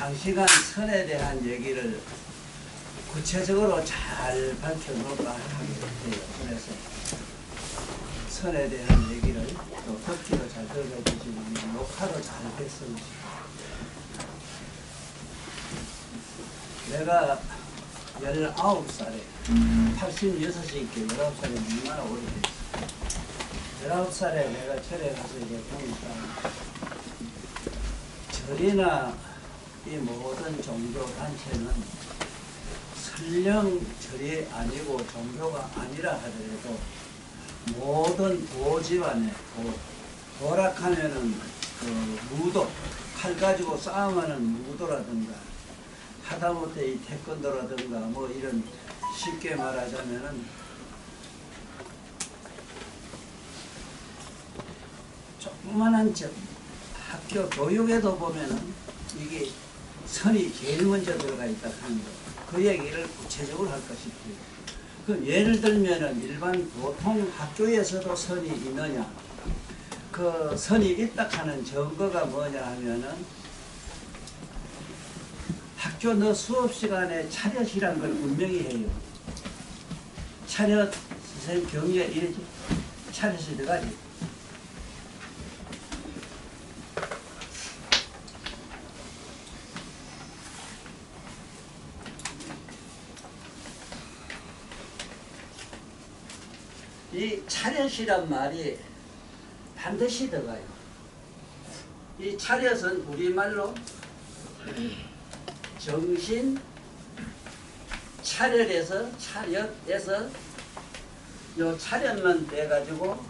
장시간 선에 대한 얘기를 구체적으로 잘 밝혀놓을까 하게 돼요. 그래서 선에 대한 얘기를 또 듣기도 잘 들어주시고 녹화도 잘 했습니다. 내가 19살에 86이니까 19살이 얼마나 오래됐어. 19살에 내가 절에 가서 이제 보니까 절이나 이 모든 종교 단체는 설령 절이 아니고 종교가 아니라 하더라도 모든 도집안에 도락하면은 그 무도, 칼 가지고 싸움하는 무도라든가 하다못해 이 태권도라든가 뭐 이런 쉽게 말하자면은 조그만한 학교 교육에도 보면은 이게 선이 제일 먼저 들어가 있다 하는 거. 그 얘기를 구체적으로 할까 싶어요. 그 예를 들면은 일반 보통 학교에서도 선이 있느냐? 그 선이 있다 하는 증거가 뭐냐 하면은 학교 너 수업 시간에 차렷이란 걸 분명히 해요. 차렷 선생님 경위에 이러지. 차렷이 들어가지. 이 차렷이란 말이 반드시 들어가요. 이 차렷은 우리말로 정신 차렷에서 요 차렷만 떼가지고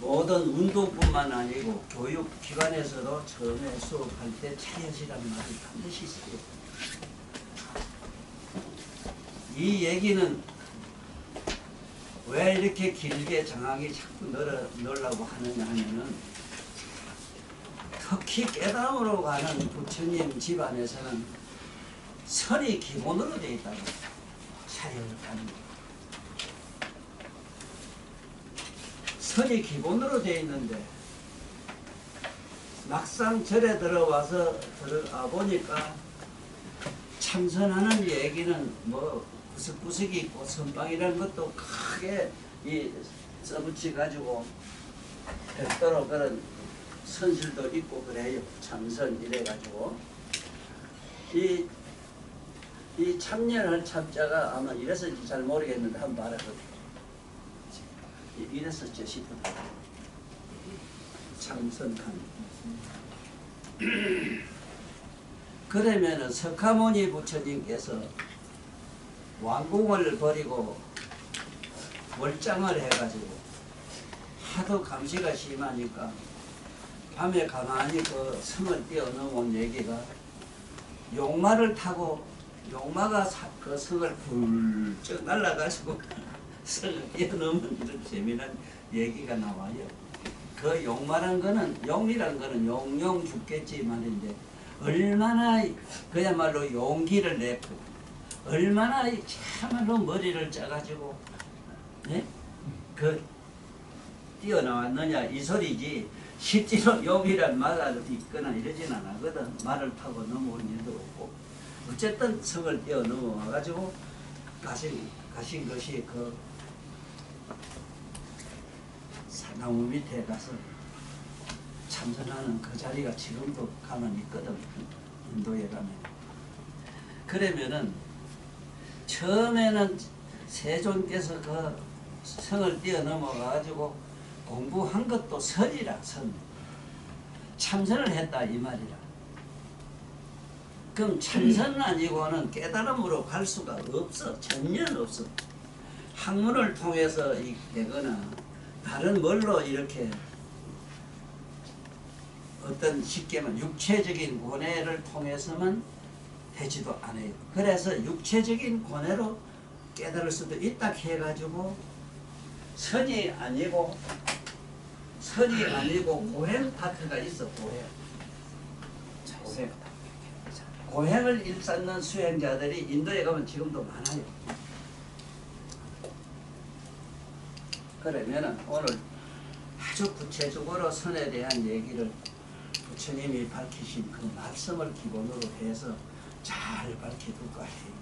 모든 운동뿐만 아니고 교육기관에서도 처음에 수업할 때 차렷이란 말이 반드시 있어요. 이 얘기는 왜 이렇게 길게 장학이 자꾸 넣으려고 하느냐 하면은 특히 깨달음으로 가는 부처님 집안에서는 선이 기본으로 되어 있다고 차려를 하는 거예요. 선이 기본으로 되어 있는데 막상 절에 들어와서 보니까 참선하는 얘기는 뭐 구석구석이 있고 선방이라는 것도 크게 써붙여 가지고 별도로 그런 선실도 있고 그래요. 참선 이래 가지고 이 참여할 참자가 아마 이랬을지 잘 모르겠는데 한번 말해보세요. 이랬었죠 싶은데 참선한 그러면은 석가모니 부처님께서 왕궁을 버리고 월장을 해가지고 하도 감시가 심하니까 밤에 가만히 그 성을 뛰어넘은 얘기가 용마를 타고 용마가 그 성을 훌쩍 날아가지고 성을 뛰어넘은 이런 재미난 얘기가 나와요. 그 용마란 거는 용이란 거는 용용 죽겠지 말인데 얼마나 그야말로 용기를 냈고 얼마나 참말로 머리를 짜가지고 네? 그 뛰어나왔느냐 이 소리지 실제로 용이란 말을 있거나 이러진 않거든. 말을 타고 넘어온 일도 없고 어쨌든 성을 뛰어넘어와가지고 가신 것이 그 사나무 밑에 가서 참선하는 그 자리가 지금도 가면 있거든. 인도에 가면. 그러면은 처음에는 세존께서 그 성을 뛰어넘어가지고 공부한 것도 선이라 선. 참선을 했다 이 말이라. 그럼 참선 아니고는 깨달음으로 갈 수가 없어. 전혀 없어. 학문을 통해서 되거나 다른 뭘로 이렇게 어떤 쉽게 말하면 육체적인 고뇌를 통해서만 되지도 않아요. 그래서 육체적인 고뇌로 깨달을 수도 있다 해가지고 선이 아니고 고행 파트가 있어. 고행을 일삼는 수행자들이 인도에 가면 지금도 많아요. 그러면은 오늘 아주 구체적으로 선에 대한 얘기를 부처님이 밝히신 그 말씀을 기본으로 해서 잘 밝혀둘까 해요.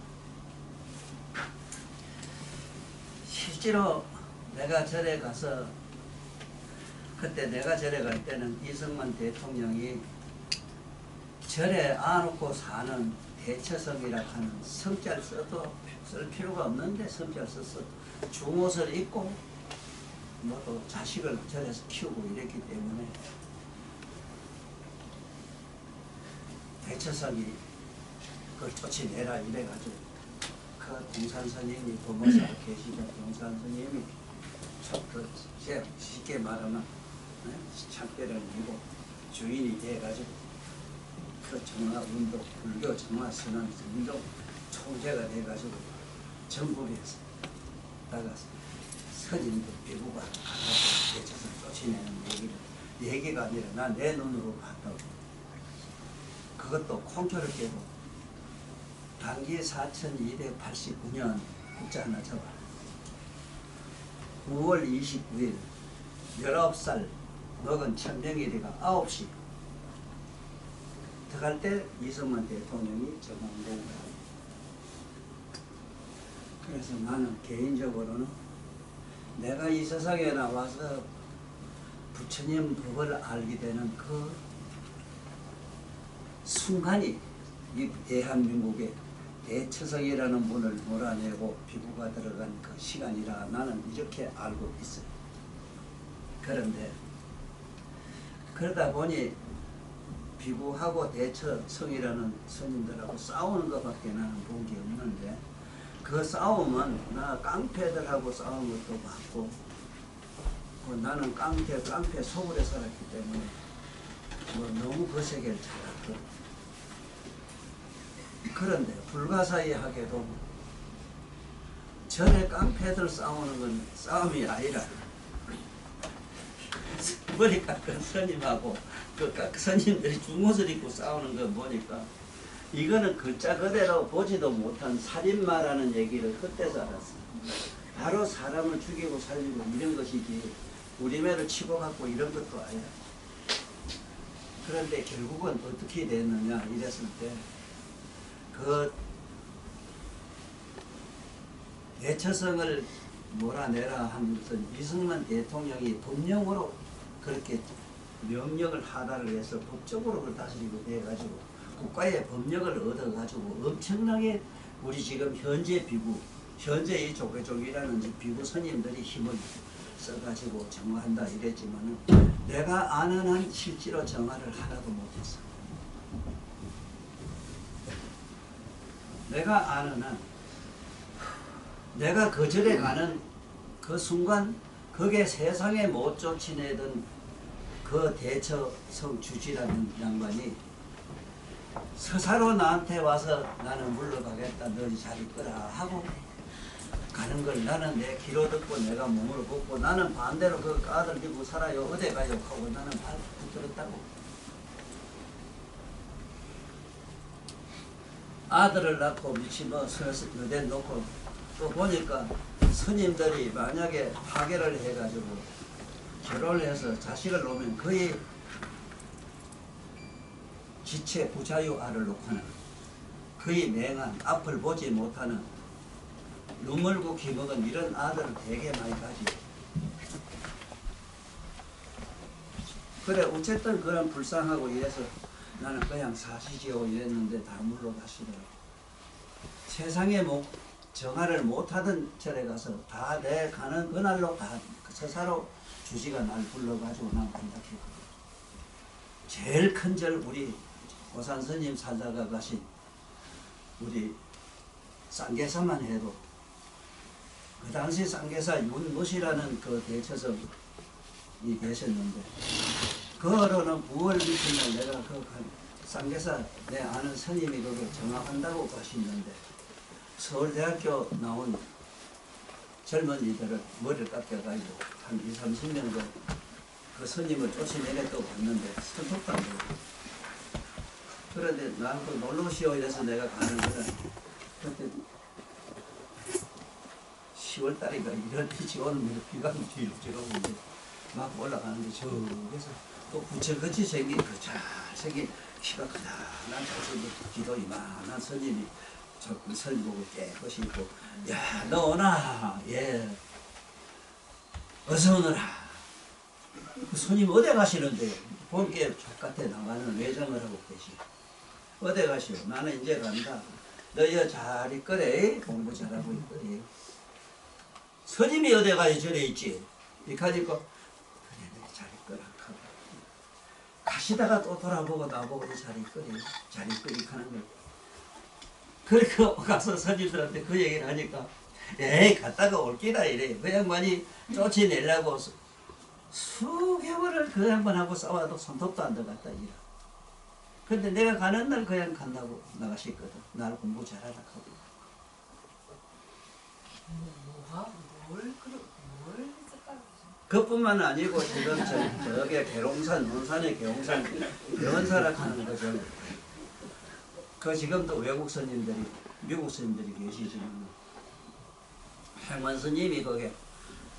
실제로 내가 절에 가서 그때 내가 절에 갈 때는 이승만 대통령이 절에 안놓고 사는 대처성이라 하는 성자를 써도 쓸 필요가 없는데 성자를 써서 중옷을 입고 뭐또 자식을 절에서 키우고 이랬기 때문에 대처성이 그걸 쫓아내라 이래가지고 그 동산 스님이 도모사 계시던 동산 스님이 쉽게 말하면 창대를 이고 주인이 돼가지고 그 정화운동, 불교 정화선언 운동 총재가 돼가지고 전국에서 나가서 스님들 배구가 가서 대처선 쫓아내는 얘기가 아니라 나 내 눈으로 봤다고. 그것도 콩초를 깨고 단기 4289년 국자 하나 잡아 9월 29일 19살 먹은 천명일이가 9시 들어갈 때 이승만 대통령이 정한 거예요. 그래서 나는 개인적으로는 내가 이 세상에 나와서 부처님 법을 알게 되는 그 순간이 이 대한민국의 대처성이라는 분을 몰아내고 비구가 들어간 그 시간이라 나는 이렇게 알고 있어요. 그런데 그러다 보니 비구하고 대처성이라는 스님들하고 싸우는 것밖에 나는 본 게 없는데 그 싸움은 나 깡패들하고 싸운 것도 봤고 나는 깡패 속으로 살았기 때문에 뭐 너무 그 세계를 잘 알거든. 그런데 불가사의하게도 절에 깡패들 싸우는 건 싸움이 아니라 보니까 그 스님하고 그 스님들이 중옷을 입고 싸우는 거 보니까 이거는 글자 그대로 보지도 못한 살인마라는 얘기를 그때서 알았어. 바로 사람을 죽이고 살리고 이런 것이지 우리매를 치고 갖고 이런 것도 아니야. 그런데 결국은 어떻게 됐느냐 이랬을 때 그 대처성을 몰아내라 하면서 이승만 대통령이 법령으로 그렇게 명령을 하달을 해서 법적으로 그걸 다스리고 해가지고 국가의 법령을 얻어가지고 엄청나게 우리 지금 현재 비구, 현재 이 조계종이라는 비구 스님들이 힘을 써가지고 정화한다 이랬지만은 내가 아는 한 실제로 정화를 하나도 못했어. 내가 아는 한 내가 그 절에 가는 그 순간 그게 세상에 못 쫓아내던 그 대처성 주지라는 양반이 서사로 나한테 와서 나는 물러가겠다 너희 잘 있거라 하고 가는 걸 나는 내 귀로 듣고 내가 몸으로 걷고 나는 반대로 그 아들 들고 살아요 어디 가요 하고 나는 발 붙들었다고. 아들을 낳고 미친 여대 놓고 또 보니까 스님들이 만약에 파괴를 해가지고 결혼을 해서 자식을 놓으면 거의 지체 부자유 알을 놓고는 거의 맹한 앞을 보지 못하는 눈물고 기먹은 이런 아들을 되게 많이 가지고 그래 어쨌든 그런 불쌍하고 이래서 나는 그냥 사시지요 이랬는데 다 물러가시더라고. 세상에 정화를 못하던 절에 가서 다 내 가는 그날로 다 서사로 주지가 날 불러가지고 난 간다했거든. 제일 큰 절 우리 고산 스님 살다가 가신 우리 쌍계사만 해도 그 당시 쌍계사 윤무시라는 그 대처성이 계셨는데 그거로는 9월 며칠 내가 그 쌍계사 내 아는 스님이 그걸 정화한다고 가시는데 서울대학교 나온 젊은이들을 머리를 깎여가지고 한 20, 30명 그 스님을 쫓아내겠다고 봤는데 선택도 안 되고 그런데 난 그 놀러오시오 이래서 내가 가는 거야. 그때 10월달인가 이럴 때 오는 비가 뒤로 오는데 막 올라가는데 저기서 또 부채같이 생긴 그 잘생긴 키가 크다란 잘생긴 기도 이만한 스님이 저 스님 보고 깨끗이 있고, 야, 너 오나? 예. 어서 오너라. 그 스님 어디 가시는데? 본께 족같에 나가는 외정을 하고 계시. 어디 가시오? 나는 이제 간다. 너희 잘 있거래. 공부 잘하고 있거래. 스님이 어디 가요? 저래 있지. 이카니까 그래, 내가 잘 있거라. 가시다가 또 돌아보고 나보고 잘 있거래. 잘 있거리 하는 거. 그렇게 가서 스님들한테 그 얘기를 하니까, 에이, 갔다가 올기라 이래. 그 양반이 쫓아내려고 수개월을 그 양반하고 싸워도 손톱도 안 들어갔다 이래. 근데 내가 가는 날 그냥 간다고 나가셨거든. 날 공부 잘하라 하고. 뭘 했을까요? 그뿐만 아니고 지금 저게 계룡산, 논산의 계룡산 병원사라 하는 거죠. 그 지금도 외국 스님들이, 미국 스님들이 계시지만 행원 스님이 거기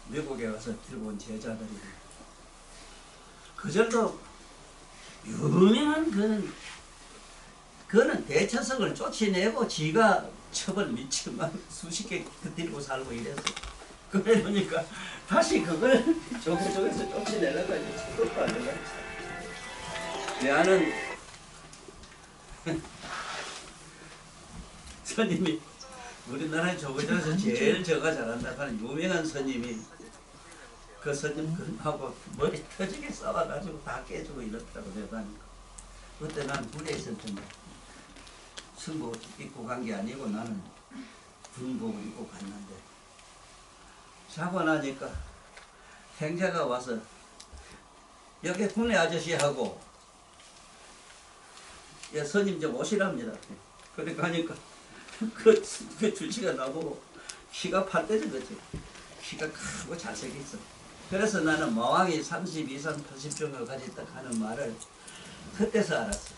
미국에 와서 들고 온 제자들이 그절도 유명한 그는 대처석을 쫓아내고 지가 처벌 미치만 수십 개 들고 살고 이랬어. 그래 보니까 다시 그걸 저쪽에서 쫓아내려고 이제 그것도 안 되나. 내 아는 스님이 우리나라에 저거저서 제일 저가 잘한다 하는 유명한 스님이 그 스님하고 머리 터지게 싸워가지고 다 깨주고 이렇더라고. 내가 그때 난 군에 있을 텐데 승복 입고 간 게 아니고 나는 군복을 입고 갔는데 자고 나니까 행자가 와서 여기 군내 아저씨하고 야 스님 좀 오시랍니다. 그래 가니까 그 줄치가 나보고 키가 8대는 거지. 키가 크고 잘생겼어. 그래서 나는 마왕이 30 이상 80점을 가졌다 하는 말을 그때서 알았어.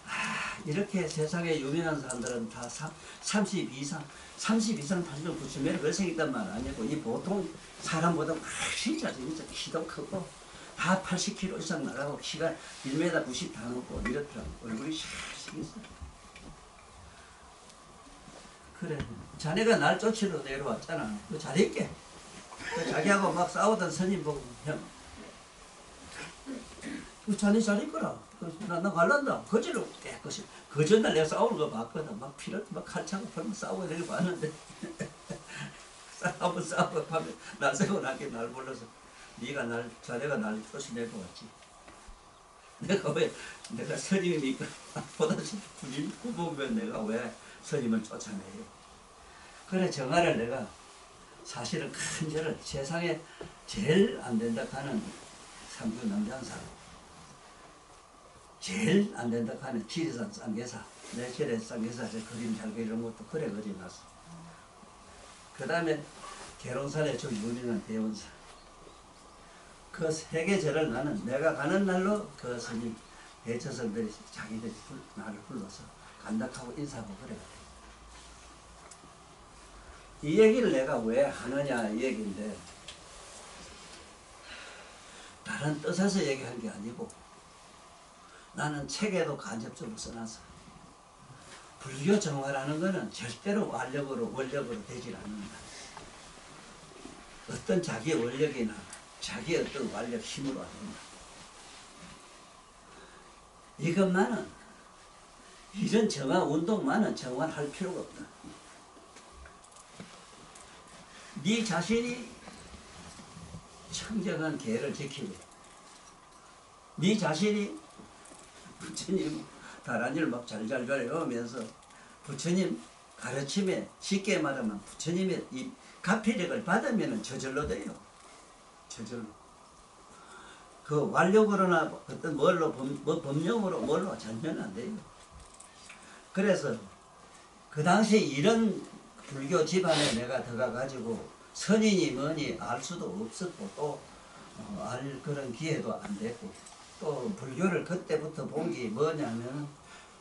아, 이렇게 세상에 유명한 사람들은 다 30 이상 80점 90m 걸생겼단 말 아니고 이 보통 사람보다 훨씬 잘생겼어. 키도 크고 다 80kg 이상 나가고 키가 1m 90 다 넘고 이렇더라고. 얼굴이 잘생겼어. 그래, 자네가 날 쫓으러 내려왔잖아. 너 잘했게. 자기하고 막 싸우던 스님 보고, 형, 자네 잘했거라. 나 갈란다. 거질로 깨끗이. 그 전날 내가 싸우는 거 봤거든. 막 피를 막 칼차고 팔고 싸우고 이렇게 봤는데. 한번 싸우고 하면 날 세고 나게 날 불러서 자네가 날 쫓아내고 왔지. 내가 스님이니까 보다시피 군인 후보면 내가 왜 스님을 쫓아내요. 그래 정화를 내가 사실은 큰 죄를 세상에 제일 안 된다 하는 삼주 남장사 제일 안 된다 하는 지리산 쌍계사 내 절에 쌍계사 그림 잘 그리는 것도 그래 그려놨어. 그 다음에 계룡산의 저 유명한 대원사 그 세 개 절을 나는 내가 가는 날로 그 스님 대처성들이 자기들이 나를 불러서 간다하고 인사하고 그래. 이 얘기를 내가 왜 하느냐 이 얘기인데 다른 뜻에서 얘기한 게 아니고 나는 책에도 간접적으로 써놨어. 불교 정화라는 것은 절대로 원력으로 되질 않는다. 어떤 자기 원력이나 자기 어떤 완력 힘으로 안 된다. 이것만은 이런 정화 운동만은 정화할 필요가 없다. 네 자신이 청정한 계를 지키고 네 자신이 부처님 다란이를 막 잘잘 외우면서 부처님 가르침에 쉽게 말하면 부처님의 이 가피력을 받으면 저절로 돼요. 저절로. 그 완력으로나 어떤 법령으로 뭘로 전면 안 돼요. 그래서 그 당시 이런 불교 집안에 내가 들어가가지고 선인이 뭐니 알 수도 없었고 또 알 그런 기회도 안 됐고 또 불교를 그때부터 본 게 뭐냐면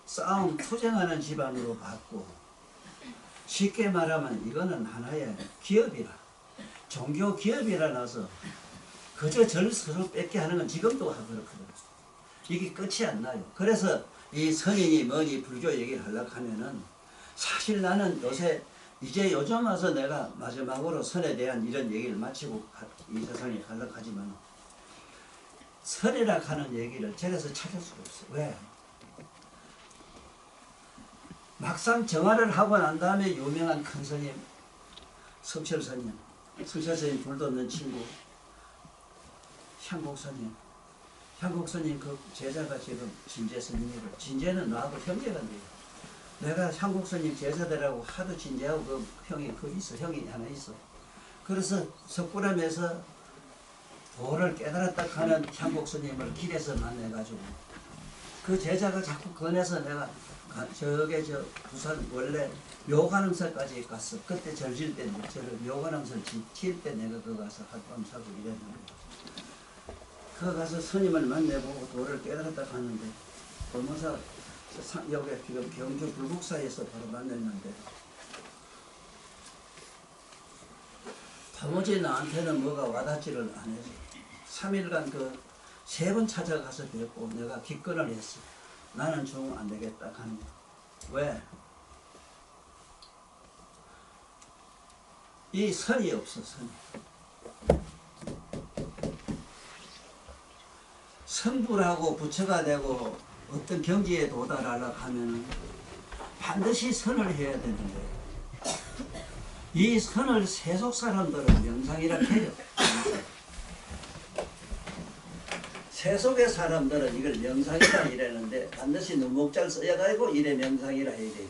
싸움 투쟁하는 집안으로 봤고 쉽게 말하면 이거는 하나의 기업이라 종교 기업이라 나서 그저 절 서로 뺏게 하는 건 지금도 그렇거든. 이게 끝이 안 나요. 그래서 이 선인이 뭐니 불교 얘기를 하려고 하면은 사실 나는 요새 이제 요즘 와서 내가 마지막으로 선에 대한 이런 얘기를 마치고 이 세상에 가려고 하지만 선이라 하는 얘기를 절에서 찾을 수가 없어. 왜? 막상 정화를 하고 난 다음에 유명한 큰 스님 성철 스님, 성철 스님 불도 없는 친구 향곡 스님, 향곡 스님 그 제자가 지금 진재 스님이고 진재는 나하고 형제가 돼요. 내가 향곡 스님 제자들하고 하도 진재하고 그 형이 그 있어, 형이 하나 있어. 그래서 석굴암에서 도를 깨달았다 하는 향곡 스님을 길에서 만나가지고 그 제자가 자꾸 권해서 내가 저게 저 부산 원래 묘관음사까지 갔어. 그때 절질 때 저를 묘관음사를 칠 때 내가 거 가서 하룻밤 자고 이랬는데 그 가서 스님을 만나보고 도를 깨달았다 하는데 법무사 여기 지금 경주 불국사에서 바로 만났는데 도무지 나한테는 뭐가 와닿지를 않아서 3일간 그 3번 찾아가서 뵙고 내가 기권을 했어. 나는 좀 안 되겠다 하는 거. 왜? 이 선이 없어, 선이. 성불하고 부처가 되고 어떤 경지에 도달하려고 하면은 반드시 선을 해야 되는데 이 선을 세속 사람들은 명상이라 해요. 세속의 사람들은 이걸 명상이라 이러는데 반드시 눈목잘 써야가지고 이래 명상이라 해야 돼.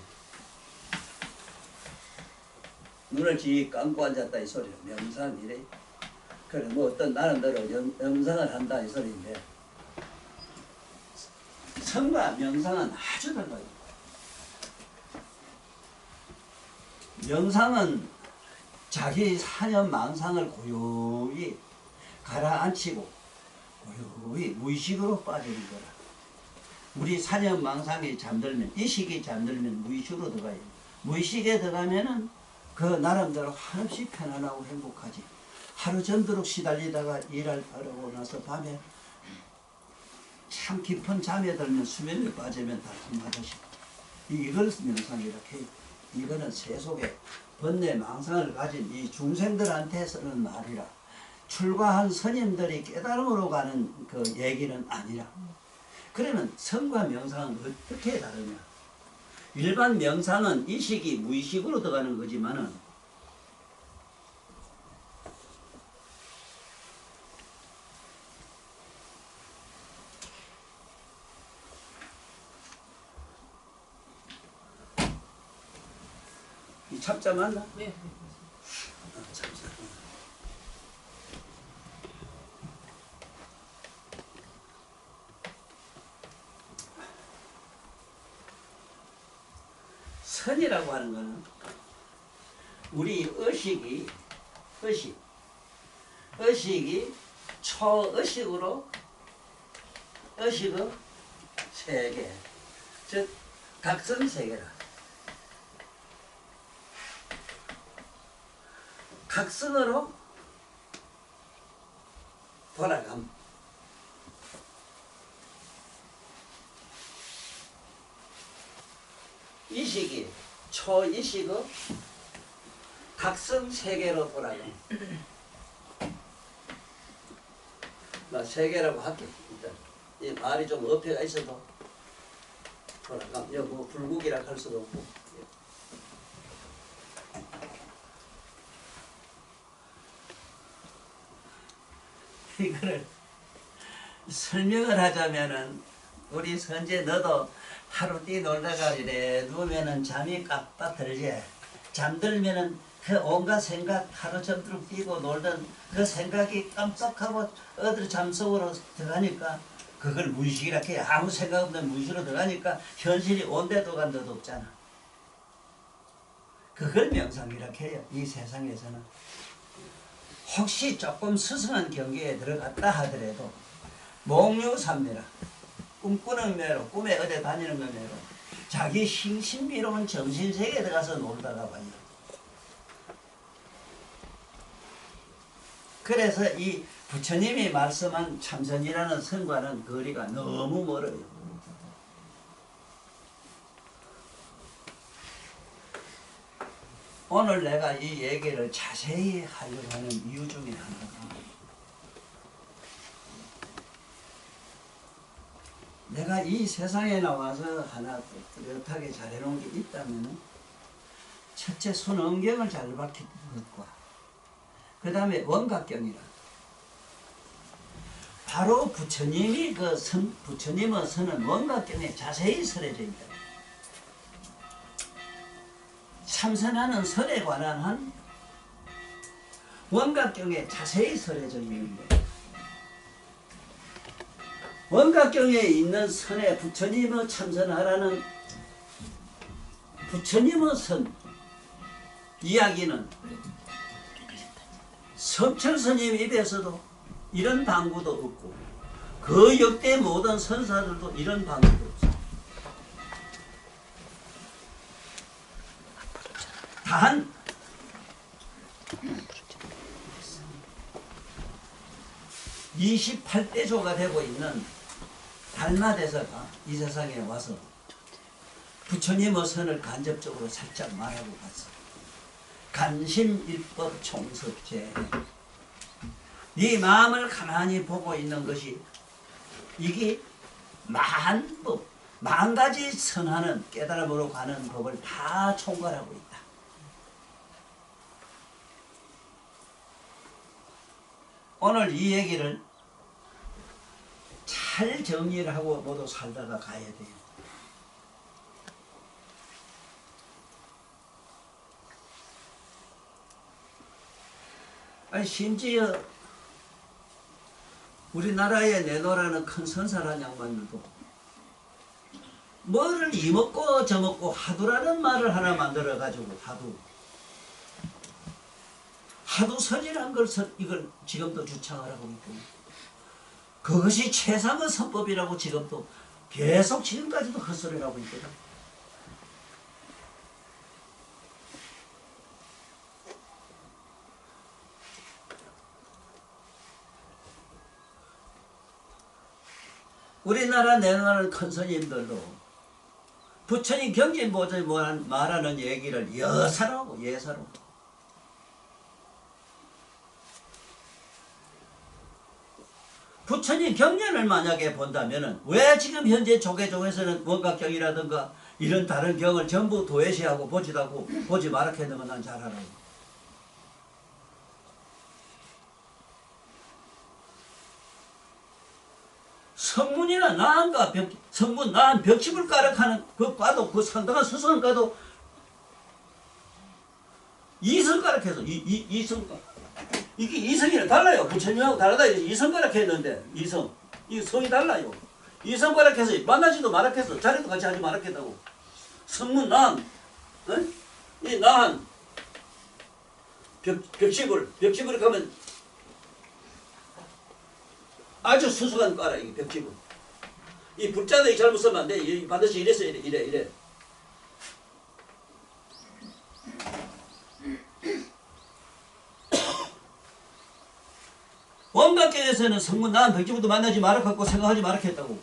눈을 지 감고 앉았다 이 소리는 명상 이래. 그래 뭐 어떤 나름대로 명상을 한다 이 소리인데 선과 명상은 아주 달라요. 명상은 자기 사념 망상을 고요히 가라앉히고 고요히 무의식으로 빠지는 거라. 우리 사념 망상이 잠들면 의식이 잠들면 무의식으로 들어가요. 무의식에 들어가면은 그 나름대로 한없이 편안하고 행복하지. 하루 전도록 시달리다가 일을 하고 나서 밤에 참 깊은 잠에 들면 수면에 빠지면 달콤하듯이 이걸 명상이라 해요. 이거는 세속에 번뇌 망상을 가진 이 중생들한테 쓰는 말이라 출가한 스님들이 깨달음으로 가는 그 얘기는 아니라. 그러면 선과 명상은 어떻게 다르냐? 일반 명상은 의식이 무의식으로 들어가는 거지만은 이 참자 맞나? 네. 참자. 선이라고 하는 거는 우리 의식이 초의식으로 의식의 세계 즉 각성 세계라. 각성으로 돌아감. 의식이 초의식의 각성 세계로 돌아감. 나 세계라고 할게. 일단 이 말이 좀 어폐가 있어도 돌아감. 이거 뭐 불국이라 할 수도 없고. 이거를 설명을 하자면은 우리 선재 너도 하루 뛰놀다가 이래 누우면은 잠이 깜빡 들지. 잠들면은 그 온갖 생각 하루 종일 뛰고 놀던 그 생각이 깜빡하고 어디로 잠속으로 들어가니까 그걸 무의식이라 해. 아무 생각 없는 무의식으로 들어가니까 현실이 온데도 간데도 없잖아. 그걸 명상이라 해요. 이 세상에서는. 혹시 조금 스승한 경계에 들어갔다 하더라도 몽유산매라 꿈꾸는 매로 꿈에 어디 다니는 거 매로 자기 신비로운 정신세계에 들어가서 놀다가 봐요. 그래서 이 부처님이 말씀한 참선이라는 선과는 거리가 너무 멀어요. 오늘 내가 이 얘기를 자세히 하려고 하는 이유 중에 하나가 내가 이 세상에 나와서 하나 뚜렷하게 잘해놓은 게 있다면 첫째 순원경을 잘 밝힌 것과 그 다음에 원각경이라 바로 부처님이 부처님의 선은 원각경에 자세히 설해져 있다. 참선하는 선에 관한 한 원각경에 자세히 설해져 있는데 원각경에 있는 선에 부처님의 참선하라는 부처님의 선 이야기는 성철스님 입에서도 이런 방구도 없고 그 역대 모든 선사들도 이런 방구도 없어. 단 28대조가 되고 있는 달마대사가 이 세상에 와서 부처님의 선을 간접적으로 살짝 말하고 갔어. 간심일법 총섭제. 네 마음을 가만히 보고 있는 것이 이게 만법, 만 가지 선하는 깨달음으로 가는 법을 다 총괄하고 있다. 오늘 이 얘기를 잘 정리를 하고 모두 살다가 가야 돼요. 아니 심지어 우리나라에 내놓으라는 큰 선사란 양반들도 뭐를 이먹고 저먹고 하두라는 말을 하나 만들어 가지고 하두 선이란 걸 이걸 지금도 주창을 하고 있고 그것이 최상의 선법이라고 지금도 계속 지금까지도 헛소리를 하고 있거든. 우리나라 내놓는 큰 스님들도 부처님 경진보전이 말하는 얘기를 여사로 예사로 부처님 경전을 만약에 본다면은 왜 지금 현재 조계종에서는 원각경이라든가 이런 다른 경을 전부 도외시하고 보지 말았겠는 건 난 잘 알아요. 성문이나 나한과 성문 나한 벽집을 까락하는 그 과도 그 상당한 스승을 까도 이성가락 해서 이성가 이게 이성이랑 달라요. 부처님하고 다르다. 이성가락 했는데 이성 이 성이 달라요. 이성가락 해서 만나지도 말았겠어. 자리도 같이 하지 말았겠다고. 성문 나한 어? 이 나한 벽집을 가면 아주 수수한 까라 이 벽집은. 이 불자도 잘못 쓰면 안 돼. 반드시 이래서 이래. 원각경에서는 성문 나한 벽집부터 만나지 말았겠고 생각하지 말았겠다고.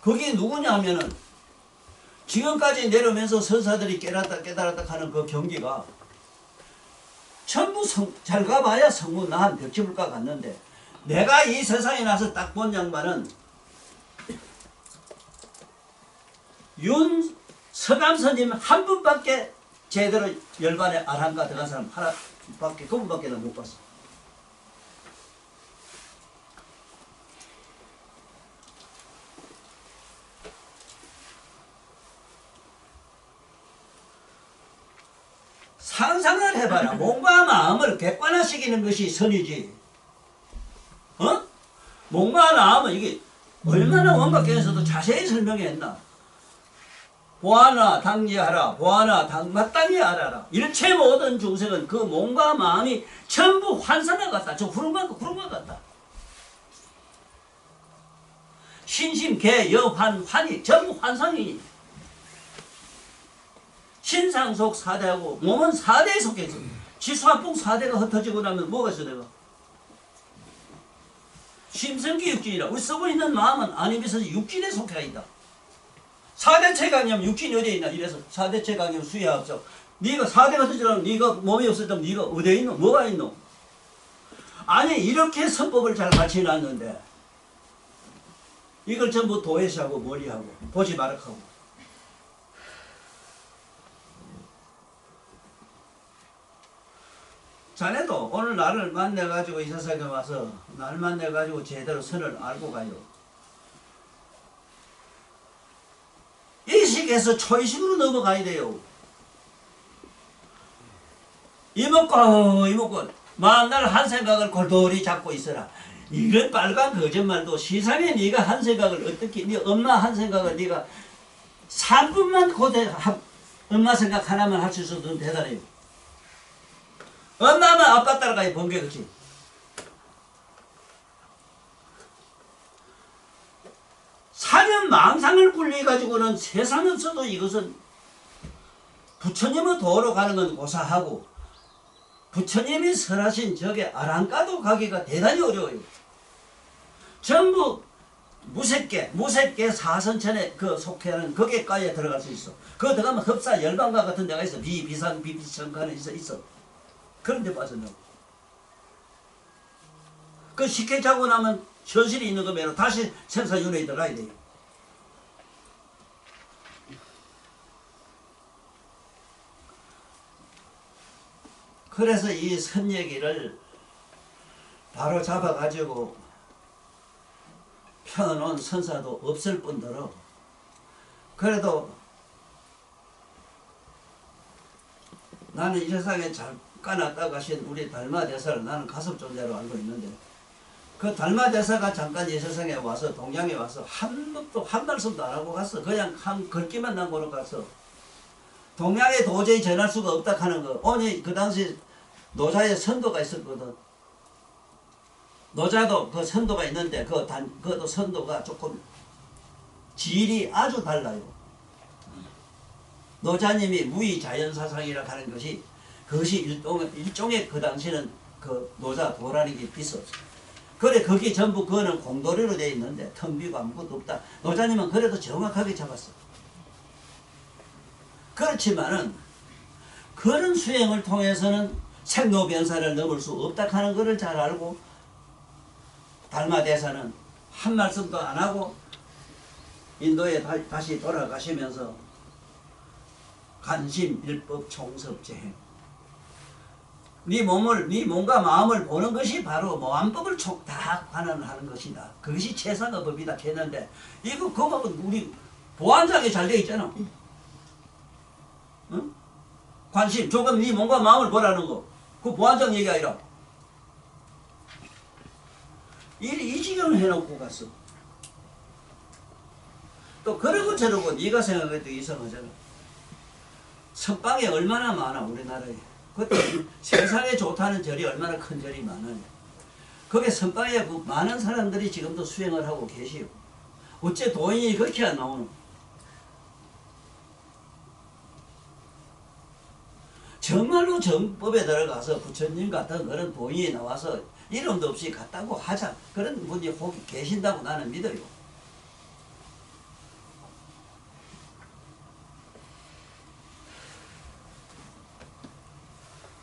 그게 누구냐 하면은 지금까지 내려오면서 선사들이 깨달았다 하는 그 경기가 전부 잘 가봐야 성문 나한 벽집을 까 갔는데 내가 이 세상에 나서 딱 본 양반은 서감스님 한 분밖에 제대로 열반에 아란가 들어간 사람 하나밖에 그분밖에 는 못 봤어. 상상을 해봐라. 몸과 마음을 객관화시키는 것이 선이지. 어? 몸과 마음은 이게 얼마나 원각경에서도 자세히 설명했나. 보아나 당지하라. 보아나 마땅히 알아라. 일체 모든 중생은 그 몸과 마음이 전부 환상과 같다. 저 구름과 같다. 신심, 개, 여, 환이 전부 환상이니. 신상 속 4대하고 몸은 4대에 속해 있어. 지수화풍 4대가 흩어지고 나면 뭐가 있어 내가? 심성기 육진이라. 우리 쓰고 있는 마음은 아니면서 육진에 속해 있다. 4대 체강염 육진이 어디에 있나? 이래서 4대 체강염 수야합적. 네가 4대가 흩어지려면 네가 몸이 없었다면 네가 어디에 있노? 뭐가 있노? 아니 이렇게 선법을 잘 갖춰놨는데 이걸 전부 도외시하고 머리하고 보지 마락하고 자네도 오늘 나를 만나가지고 이 세상에 와서 나를 만나가지고 제대로 선을 알고 가요. 의식에서 초의식으로 넘어가야 돼요. 이목구 만날 한 생각을 골똘히 잡고 있어라. 이런 빨간 거짓말도 세상에 네가 한 생각을 어떻게 네 엄마 한 생각을 네가 3분만 고대 엄마 생각 하나만 할 수 있어도 대단해요. 엄마만 아빠 따라가야 번개같이. 사면 망상을 굴려가지고는 세상 없어도 이것은 부처님의 도로 가는 건 고사하고 부처님이 설하신 저게 아랑가도 가기가 대단히 어려워요. 전부 무색계 사선천에 그 속해하는 거기까지 들어갈 수 있어. 그거 들어가면 흡사 열반가 같은 데가 있어. 비비상 비비천간에 있어. 그런 데 빠져나오고. 그 쉽게 자고 나면 현실이 있는 거 매로 다시 생사윤회에 들어가야 돼요. 그래서 이 선얘기를 바로 잡아가지고 펴놓은 선사도 없을 뿐더러 그래도 나는 이 세상에 잠깐 왔다 가신 우리 달마대사를 나는 가섭 존재로 알고 있는데 그 달마대사가 잠깐 이 세상에 와서 동양에 와서 한 말씀도 안 하고 갔어. 그냥 한 글귀만 남고는 갔어. 동양에 도저히 전할 수가 없다 하는 거. 오늘 그 당시 노자의 선도가 있었거든. 노자도 그 선도가 있는데 그것도 선도가 조금 질이 아주 달라요. 노자님이 무의자연사상이라 하는 것이 그것이 일종의 그 당시는 그 노자 도라는 게 비쌌어. 그래 거기 전부 그거는 공도리로 되어 있는데 텅 비고 아무것도 없다. 노자님은 그래도 정확하게 잡았어. 그렇지만은 그런 수행을 통해서는 생로변사를 넘을 수 없다 하는 것을 잘 알고 달마대사는 한 말씀도 안 하고 인도에 다시 돌아가시면서 간심 일법 총섭재행 네 몸과 마음을 보는 것이 바로 모안법을 다 관할하는 것이다. 그것이 최상의 법이다 했는데 이거 그 법은 우리 보안장에 잘 되어 있잖아. 응? 관심 조금 네 몸과 마음을 보라는 거. 그 보안장 얘기 아니라 이 지경을 해놓고 갔어. 또 그러고 저러고 네가 생각해도 이상하잖아. 선방에 얼마나 많아 우리나라에. 그때 세상에 좋다는 절이 얼마나 큰 절이 많아요. 거기에 선방에 그 많은 사람들이 지금도 수행을 하고 계시오. 어째 도인이 그렇게 안 나오노? 정말로 정법에 들어가서 부처님 같은 그런 도인이 나와서 이름도 없이 갔다고 하자. 그런 분이 혹 계신다고 나는 믿어요.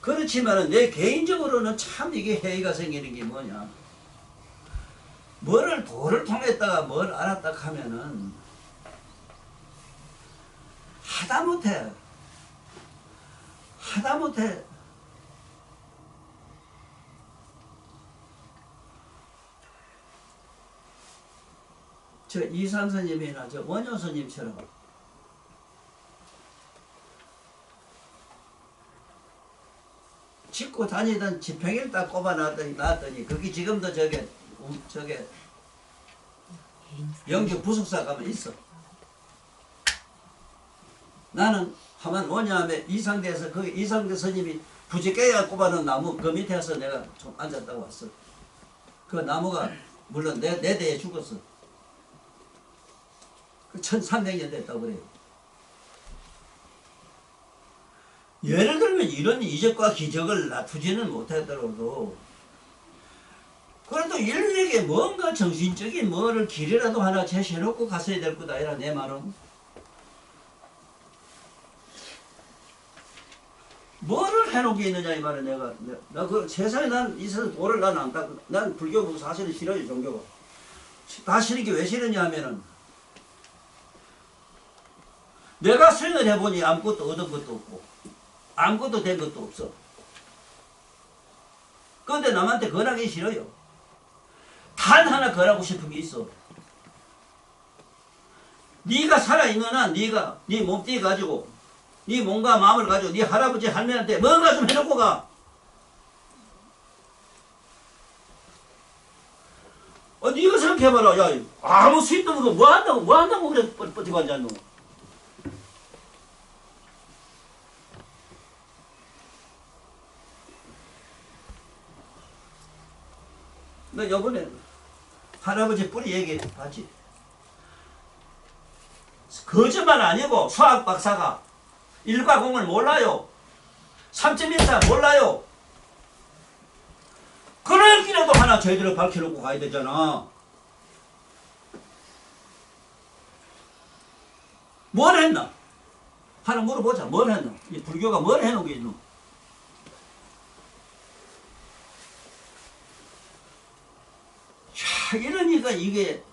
그렇지만은 내 개인적으로는 참 이게 해이가 생기는 게 뭐냐. 뭐를 도를 통했다가 뭘 알았다 하면은 하다못해 저 이상스님이나 저 원효스님처럼 짚고 다니던 지팽이를 딱 꼽아놨더니 거기 지금도 저게 영주 부숙사 가면 있어. 나는 하만 원효함에 이상대에서 거기 이상대 스님이 부지개가 꼽아놓은 나무 그 밑에서 내가 좀 앉았다고 왔어. 그 나무가 물론 내 대에 죽었어. 그 1300년 됐다고 그래요. 예를 들면 이런 이적과 기적을 나쁘지는 못하더라도 그래도 인류에게 뭔가 정신적인 뭐를 길이라도 하나 제시해놓고 갔어야 될 거다 이라 내 말은. 뭐를 해놓은 게 있느냐 이 말은 나 그 세상에 난 이 세상 도를 난 불교 사실은 싫어요. 종교가 다 싫은 게 왜 싫으냐 하면은 내가 수행을 해보니 아무것도 얻은 것도 없고 아무것도 된 것도 없어. 그런데 남한테 권하기 싫어요. 단 하나 권하고 싶은 게 있어. 네가 살아있는 한 네 몸뚱이 가지고 네 몸과 마음을 가지고 네 할아버지 할머니한테 뭔가 좀 해놓고 가. 네가 생각해봐라. 야, 아무 수입도 없고 뭐 한다고 그래 버티고 앉았노. 너 요번에 할아버지 뿌리 얘기 봤지? 거짓말 아니고 수학 박사가 1과 0을 몰라요. 3.14 몰라요. 그럴 길에도 하나 저희들을 밝혀놓고 가야 되잖아. 뭘 했나? 하나 물어보자. 뭘 했나? 이 불교가 뭘 해놓은 게 있노? 야, 이러니까 이게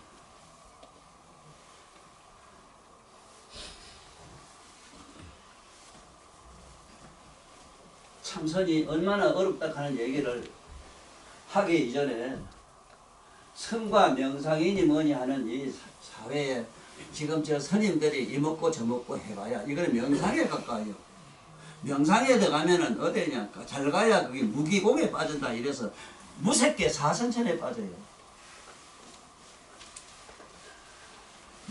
참선이 얼마나 어렵다 하는 얘기를 하기 이전에 성과 명상이니 뭐니 하는 이 사회에 지금 저 스님들이 이먹고 저먹고 해봐야 이거는 명상에 가까워요. 명상에 들어가면은 어디냐 잘 가야 그게 무기공에 빠진다 이래서 무색계 사선천에 빠져요.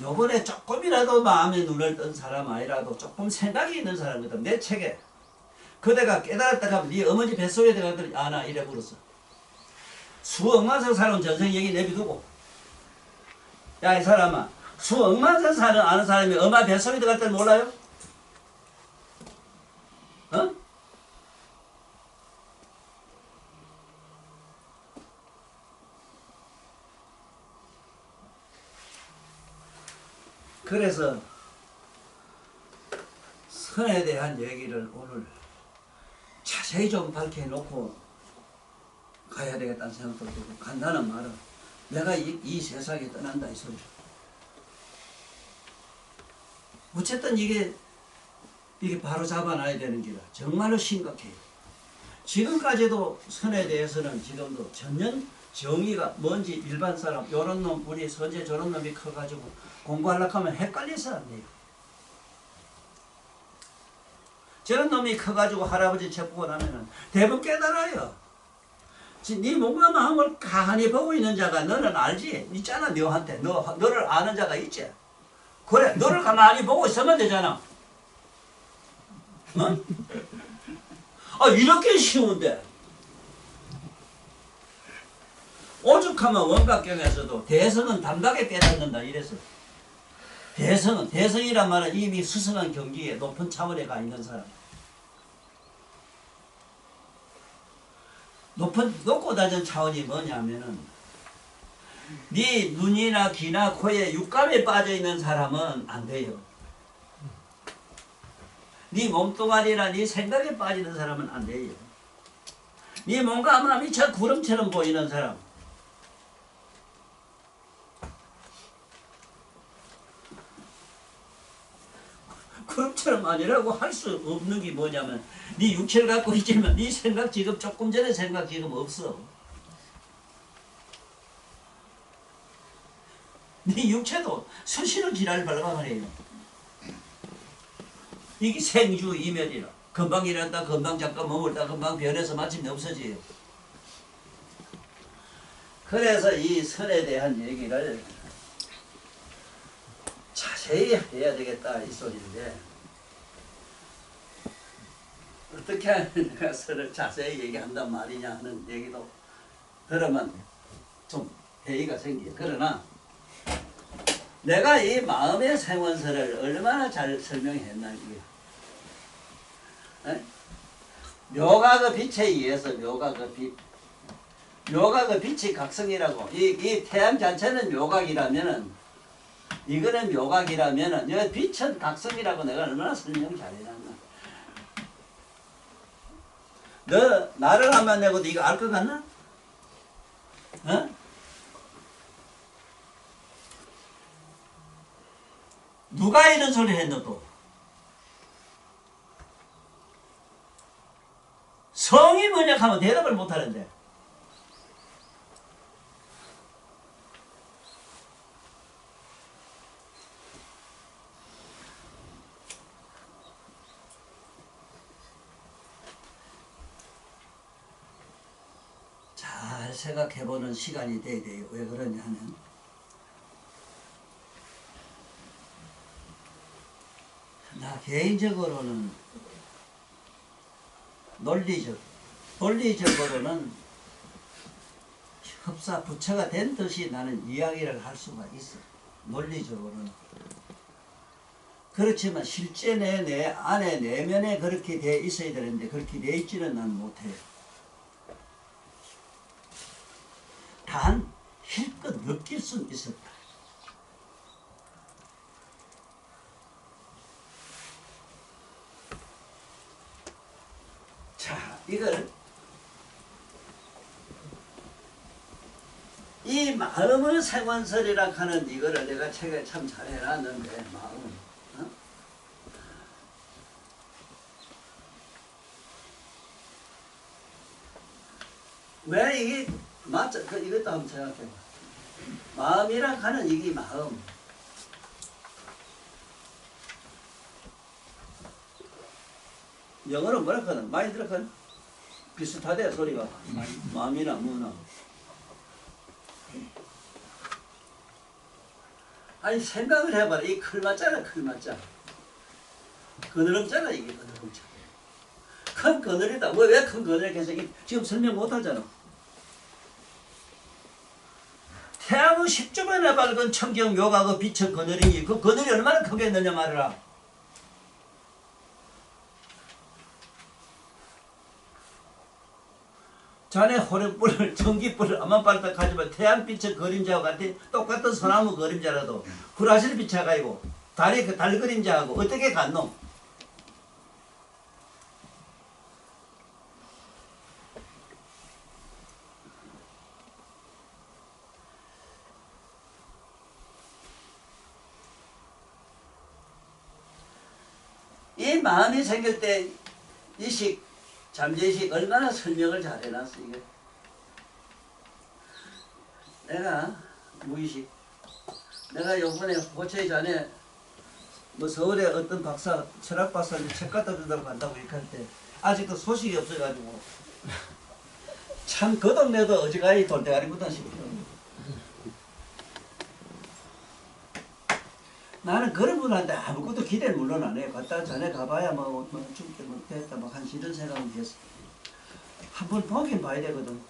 요번에 조금이라도 마음에 눈을 뜬 사람 아니라도 조금 생각이 있는 사람이거든. 내 책에 그대가 깨달았다 하면 네 어머니 뱃속에 들어가더니 나 이래 물었어. 수억만성 살아온 전생 얘기 내비두고 야 이 사람아 수억만성 사는 아는 사람이 엄마 뱃속에 들어갈 줄 몰라요? 어? 그래서 선에 대한 얘기를 오늘 자세히 좀 밝혀놓고 가야 되겠다는 생각도 들고 간단한 말은 내가 이 세상에 떠난다 이 소리죠. 어쨌든 이게 바로 잡아놔야 되는 기라 정말로 심각해요. 지금까지도 선에 대해서는 지금도 전혀 정의가 뭔지 일반 사람 요런 놈 우리 선제 저런 놈이 커가지고 공부하려고 하면 헷갈려서 안 돼요. 저런 놈이 커가지고 할아버지 책 보고 나면은 대부분 깨달아요. 네 몸과 마음을 가만히 보고 있는 자가 너는 알지? 있잖아 너한테 너를 아는 자가 있지? 그래 너를 가만히 보고 있으면 되잖아. 어? 이렇게 쉬운데 오죽하면 원각경에서도 대성은 담박에 깨닫는다 이래서 대성이란 말은 이미 수성한 경지에 높은 차원에 가 있는 사람. 높고 낮은 차원이 뭐냐면은 네 눈이나 귀나 코에 육감에 빠져 있는 사람은 안 돼요. 네 몸뚱아리나 네 생각에 빠지는 사람은 안 돼요. 네 몸과 마음이 저 구름처럼 보이는 사람. 구름처럼 아니라고 할 수 없는 게 뭐냐면 네 육체를 갖고 있지만 네 생각 지금 조금 전에 생각 지금 없어. 네 육체도 수시로 지랄 발광을 해요. 이게 생주이멸이라. 금방 일어났다 금방 잠깐 머물다 금방 변해서 마침내 없어져요. 그래서 이 선에 대한 얘기를 자세히 해야 되겠다 이 소리인데 어떻게 하면 내가 선을 자세히 얘기한단 말이냐 하는 얘기도 들으면 좀 회의가 생겨요. 그러나 내가 이 마음의 생원설을 얼마나 잘 설명했나 이게. 묘각의 빛에 의해서 묘각의 빛이 각성이라고. 이 태양 자체는 묘각이라면은, 이거는 묘각이라면은 이 빛은 각성이라고 내가 얼마나 설명 잘해놨나. 너 나를 안 만나고도 이거 알 것 같나? 어? 누가 이런 소리 했노 또? 성이 뭐냐 하면 대답을 못하는데. 잘 생각해보는 시간이 돼야 돼요. 왜 그러냐 하면 나 개인적으로는 논리적으로는 흡사 부처가 된 듯이 나는 이야기를 할 수가 있어. 논리적으로는. 그렇지만 실제 내 안에 내면에 그렇게 돼 있어야 되는데 그렇게 돼 있지는 난 못해요. 단 실컷 느낄 수는 있었다. 자, 이걸 이 마음의 생원설이라 하는 이거를 내가 책에 참 잘 해놨는데 마음. 어? 왜 이게 맞죠? 이것도 한번 생각해봐. 마음이라 하는 이게 마음. 영어로 뭐라 하거든? 많이 들었거든? 비슷하대 소리가. 마음이나 뭐나. 아니 생각을 해봐라. 이 클마자가 클마자. 그늘음자가 이게 그늘음자. 큰 그늘이다. 왜 큰 그늘이 계속 지금 설명 못하잖아. 태양의 10주변에 밝은 청경 묘각의 빛의 그늘이 그 그늘이 얼마나 크겠느냐 말이라. 자네 호랭불을 전기불을 암만 빨다 가지만 태양빛의 그림자와 같은 똑같은 소나무 그림자라도 후라실 빛이 아니고 달 그림자하고 어떻게 같노? 이 마음이 생길 때 이식, 잠재의식 얼마나 설명을 잘 해놨어 이게. 내가 무의식. 내가 요번에 호체이 전에 뭐 서울에 어떤 박사, 철학 박사님 책 갖다 준다고 간다고 이렇게 할 때 아직도 소식이 없어가지고 참 그 동네도 어지간히 돌대가리보다 싶어. 나는 그런 분한테 아무것도 기대를 물론 안 해요. 갔다 전에 가봐야 뭐 죽게 뭐 됐다 뭐 한 이런 생각은 했어. 한번 보긴 봐야 되거든.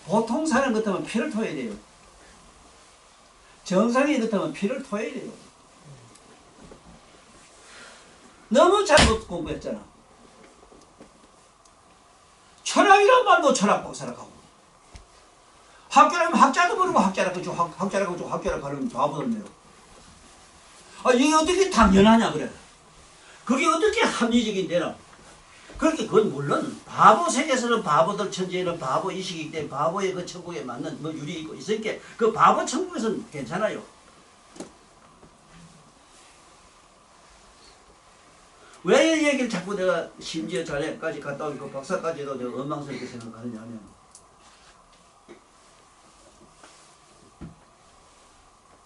보통 사람 같으면 피를 토해야 돼요. 정상이 같으면 피를 토해야 돼요. 너무 잘못 공부했잖아. 철학이란 말도 철학 박사라고 하고 학교라면 학자도 모르고 학자라고 하면 바보들네요. 아, 이게 어떻게 당연하냐 그래. 그게 어떻게 합리적인 데나. 그렇게 그건 물론 바보 세계에서는 바보들 천지에는 바보 의식이기 때문에 바보의 그 천국에 맞는 뭐 유리 있고 있으니까 그 바보 천국에서는 괜찮아요. 왜 이 얘기를 자꾸 내가 심지어 자네까지 갔다 오고 그 박사까지도 내가 원망스럽게 생각하느냐 하면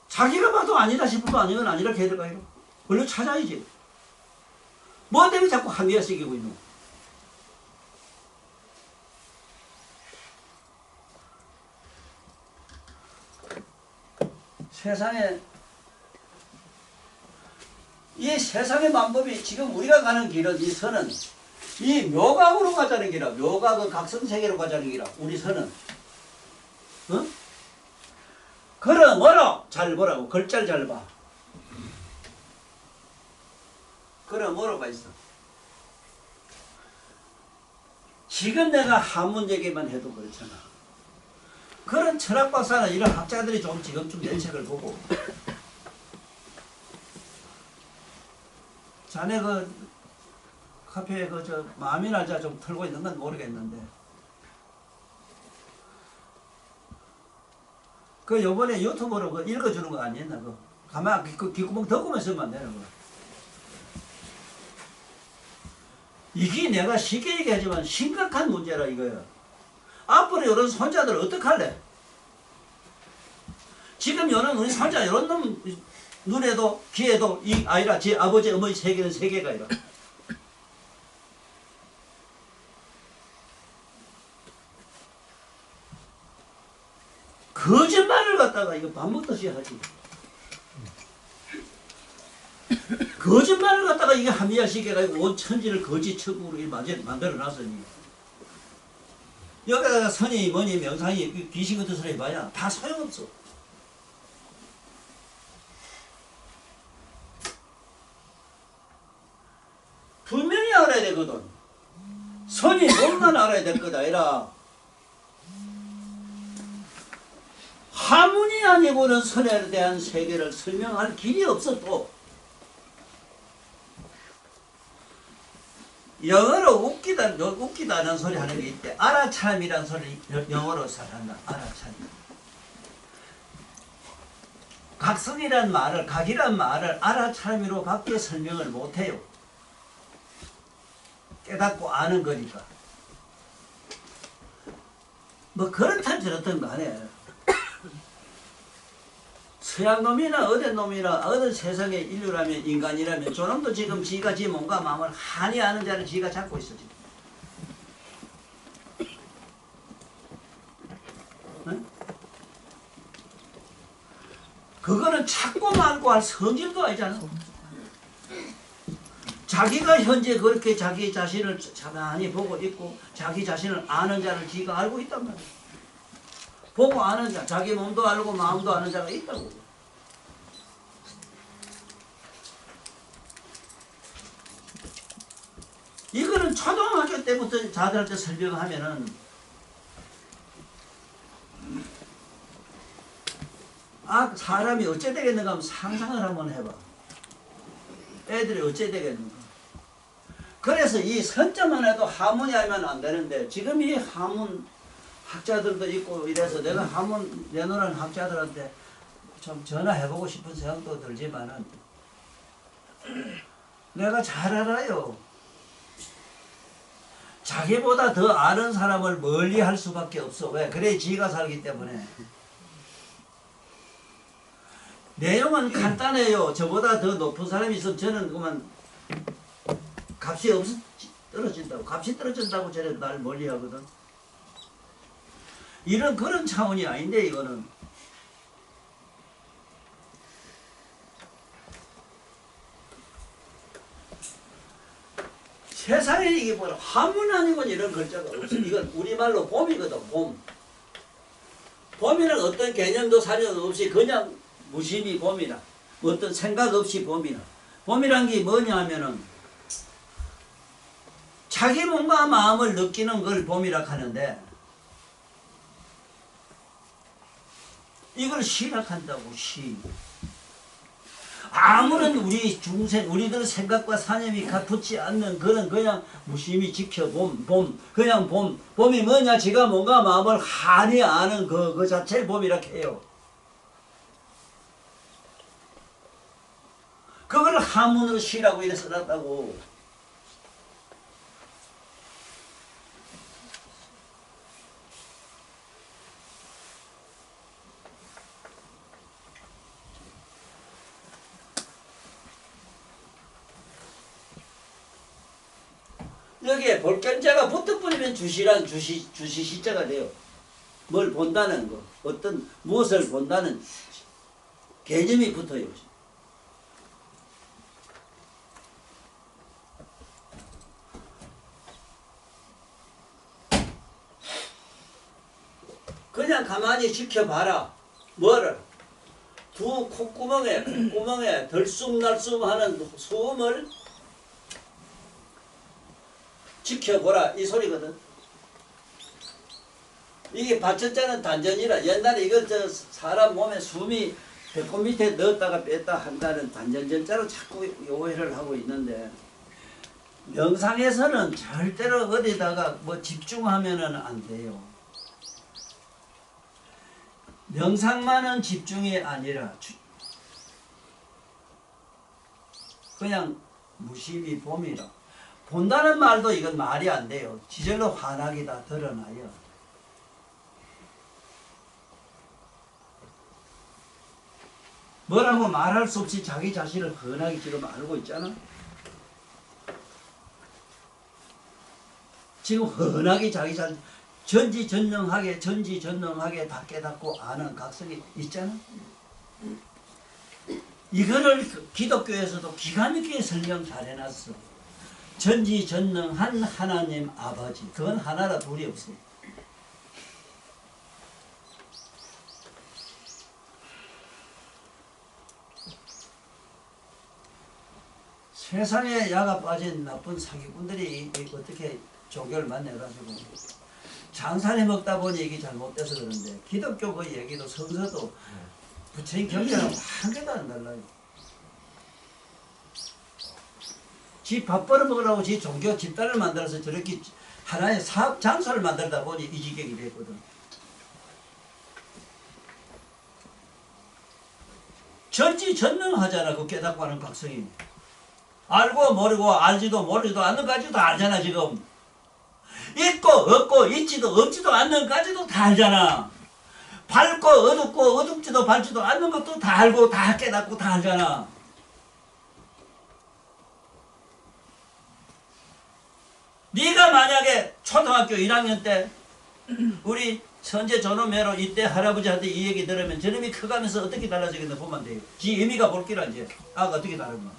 자기가 봐도 아니다 싶어도 아니건 아니라 걔들까요? 얼른 찾아야지. 뭐 때문에 자꾸 합리화 시키고 있노? 세상에 이 세상의 만법이 지금 우리가 가는 길은 이 선은 이 묘각으로 가자는 길이라. 묘각의 각성세계로 가자는 길이라. 우리 선은 어? 그러므로 잘 보라고. 글자를 잘 봐. 그러므로가 있어. 지금 내가 한문 얘기만 해도 그렇잖아. 그런 철학 박사나 이런 학자들이 좀 지금쯤 내 책을 보고 자네 그 카페에 그 저 마음이 날짜 좀 틀고 있는 건 모르겠는데 그 요번에 유튜브로 그 읽어주는 거 아니었나 그 가만 그 귓구멍 덮으면 쓰면 안 되는 거. 이게 내가 쉽게 얘기하지만 심각한 문제라 이거야. 앞으로 이런 손자들 어떡할래? 지금 이런 우리 손자 이런 놈 눈에도 귀에도 이 아이라 제 아버지 어머니 세계는 세계가 아니라 거짓말을 갖다가 이거 밥 먹듯이 하지. 거짓말을 갖다가 이게 합리화시켜 가지고 온 천지를 거짓 천국으로 만들어 놨으니 여기다가 선이 뭐니 명상이 귀신 같은 소리 해봐야 다 소용없어. 분명히 알아야 되거든. 선이 뭘만 알아야 될 것 아니라 하문이 아니고는 선에 대한 세계를 설명할 길이 없어. 또 영어로 웃기다는 소리 하는 게 있대. 알아차림이라는 소리 영어로 잘한다. 알아차림. 각성이란 말을 각이란 말을 알아차림으로 밖에 설명을 못해요. 깨닫고 아는 거니까. 뭐 그렇든 저렇든 간에 서양 놈이나 어떤 놈이나 어떤 세상의 인류라면 인간이라면 저놈도 지금 지가 지 몸과 마음을 한이 아는 자를 지가 잡고 있어 지금. 응? 그거는 찾고 말고 할 성질도 아니잖아. 자기가 현재 그렇게 자기 자신을 가만히 보고 있고 자기 자신을 아는 자를 지가 알고 있단 말이야. 보고 아는 자, 자기 몸도 알고 마음도 아는 자가 있다고. 이거는 초등학교 때부터 자들한테 설명하면은 아 사람이 어째 되겠는가 하면 상상을 한번 해봐. 애들이 어째 되겠는가. 그래서 이 선점만 해도 하문이 하면 안 되는데 지금 이 하문 학자들도 있고 이래서 내가 하문 내놓으라는 학자들한테 좀 전화해보고 싶은 생각도 들지만은 내가 잘 알아요. 자기보다 더 아는 사람을 멀리 할 수밖에 없어. 왜? 그래 지가 살기 때문에. 내용은 간단해요. 저보다 더 높은 사람이 있으면 저는 그만 값이 떨어진다고. 값이 떨어진다고 저는 날 멀리 하거든. 이런 그런 차원이 아닌데 이거는. 세상에 이게 뭐라 한문 아니고 이런 글자가 없어. 이건 우리말로 봄이거든. 봄. 봄이는 어떤 개념도 사료도 없이 그냥 무심히 봄이라. 어떤 생각 없이 봄이라. 봄이란 게 뭐냐 하면은 자기 몸과 마음을 느끼는 걸 봄이라 하는데 이걸 시라 한다고. 시. 아무런 우리 중생, 우리들 생각과 사념이 같지 않는 그런 그냥 무심히 지켜봄, 봄, 그냥 봄. 봄이 뭐냐? 지가 뭔가 마음을 한이 아는 그 자체를 봄이라 해요. 그걸 한문으로 시라고 이래 써놨다고. 여기에 볼견자가 붙어버리면 주시란 주시시자가 돼요. 뭘 본다는 거, 어떤 무엇을 본다는 개념이 붙어요. 그냥 가만히 지켜봐라. 뭐를? 두 콧구멍에 들쑥날쑥하는 소음을 지켜보라 이 소리거든. 이게 받쳤자는 단전이라 옛날에 이거 저 사람 몸에 숨이 배꼽 밑에 넣었다가 뺐다 한다는 단전전자로 자꾸 오해를 하고 있는데 명상에서는 절대로 어디다가 뭐 집중하면은 안 돼요. 명상만은 집중이 아니라 그냥 무심히 봄이라 본다는 말도 이건 말이 안 돼요. 지절로 환하게 다 드러나요. 뭐라고 말할 수 없이 자기 자신을 흔하게 지금 알고 있잖아. 지금 흔하게 자기 자신 전지전능하게 다 깨닫고 아는 각성이 있잖아. 이거를 기독교에서도 기가 막히게 설명 잘 해놨어. 전지전능한 하나님 아버지. 그건 하나라 둘이 없어. 세상에 야가 빠진 나쁜 사기꾼들이 어떻게 종교를 만나가지고 장사해 먹다 보니 이게 잘못돼서 그런데 기독교 그 얘기도 성서도 부처님 경전하고 한 개도 안 달라요. 지 밥 벌어먹으라고 지 종교 집단을 만들어서 저렇게 하나의 사업 장소를 만들다 보니 이 지경이 됐거든. 전지전능하잖아. 그 깨닫고 하는 각성이. 알고 모르고 알지도 모르지도 않는 까지도 다 알잖아. 지금 있고 없고 있지도 없지도 않는 까지도 다 알잖아. 밝고 어둡고 어둡지도 밝지도 않는 것도 다 알고 다 깨닫고 다 알잖아. 네가 만약에 초등학교 1학년 때 우리 선제 전우매로 이때 할아버지한테 이 얘기 들으면 저놈이 커가면서 어떻게 달라지겠나 보면 돼요. 지 의미가 볼기라 이제 아가 어떻게 다른가.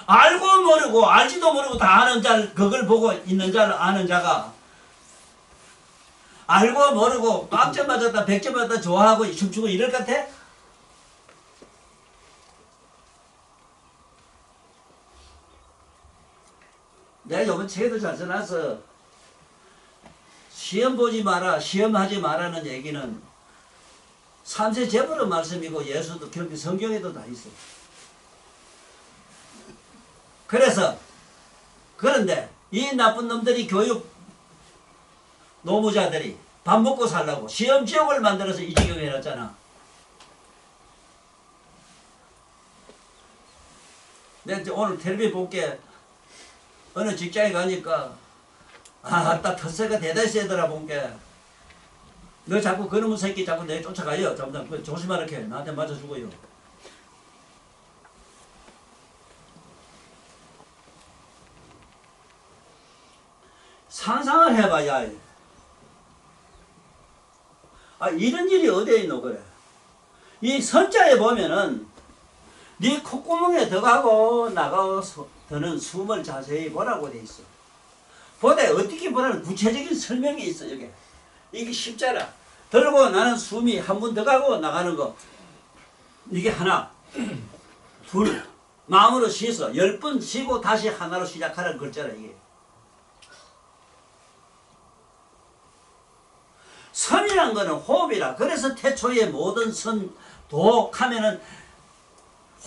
알고 모르고 알지도 모르고 다 아는 자, 그걸 보고 있는 자를 아는 자가 알고 모르고 0점 맞았다 100점 맞았다 좋아하고 춤추고 이럴 것 같아? 내가 요번 책에도 잘 써놨어. 시험 보지 마라 시험하지 마라는 얘기는 삼세 제불의 말씀이고 예수도 결국 성경에도 다 있어. 그래서 그런데 이 나쁜 놈들이 교육 노무자들이 밥 먹고 살라고 시험 지옥을 만들어서 이 지경에 해놨잖아. 내가 오늘 텔레비 볼게 어느 직장에 가니까 아따 텃세가 대단히 세더라 본게. 너 자꾸 그놈의 새끼 자꾸 내 쫓아가요. 잠깐 조심하라 해. 나한테 맞아 죽어요. 상상을 해봐야 이런 일이 어디에 있노 그래. 이 선자에 보면은 네 콧구멍에 들어가고 나가서 드는 숨을 자세히 보라고 돼 있어. 보다 어떻게 보라는 구체적인 설명이 있어. 여기 이게 십자라 들고 나는 숨이 한 번 들어가고 나가는 거 이게 하나 둘 마음으로 쉬어서 10번 쉬고 다시 하나로 시작하라는 글자라 이게. 선이란 거는 호흡이라. 그래서 태초의 모든 선, 독 하면은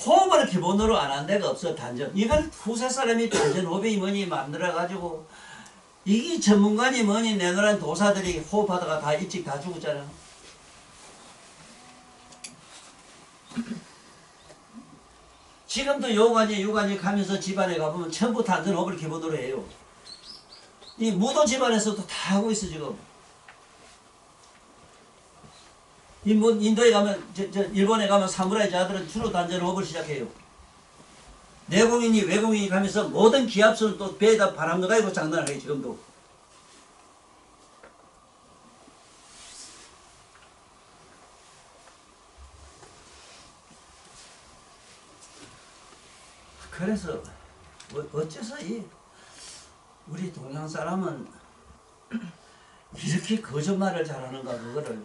호흡을 기본으로 안 한 데가 없어. 단전. 이걸 후세 사람이 단전 호흡이 뭐니 만들어가지고 이게 전문가니 뭐니 내노란 도사들이 호흡하다가 다 일찍 다 죽었잖아. 지금도 요관이 유관이 가면서 집안에 가보면 전부 단전 호흡을 기본으로 해요. 이 무도 집안에서도 다 하고 있어 지금. 인도에 가면 일본에 가면 사무라이 자들은 주로 단전 호흡을 시작해요. 내공인이 외공인이 가면서 모든 기합수는 또 배에다 바람 넣어가지고 장난을 해요 지금도. 그래서 어째서 우리 동양 사람은 이렇게 거짓말을 잘하는가. 그거를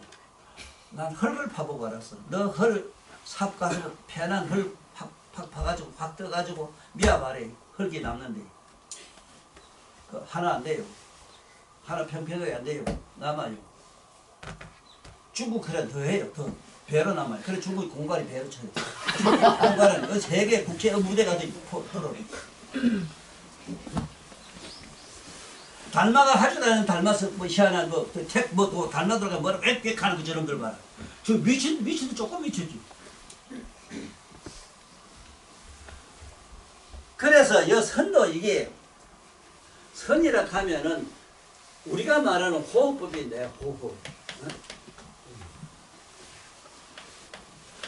난 흙을 파보고 알았어. 너 흙 삽가지고 편한 흙 팍 파가지고 확 떠가지고 미아바래 흙이 남는데 그 하나 안 돼요. 하나 평평하게 안 돼요. 남아요. 중국 그래 더 해요. 더 배로 남아요. 그래 중국이 공갈이 배로 쳐요. 공갈은 세계 국제 무대가 들어. 달마가 하지도 달마서 뭐 희한한 뭐책뭐 달마 들어가 뭐라 꽥꽥 하는 그 저놈들 봐라. 저 미치도 조금 미치지. 그래서 이 선도 이게 선이라 하면은 우리가 말하는 호흡법인데 호흡. 어?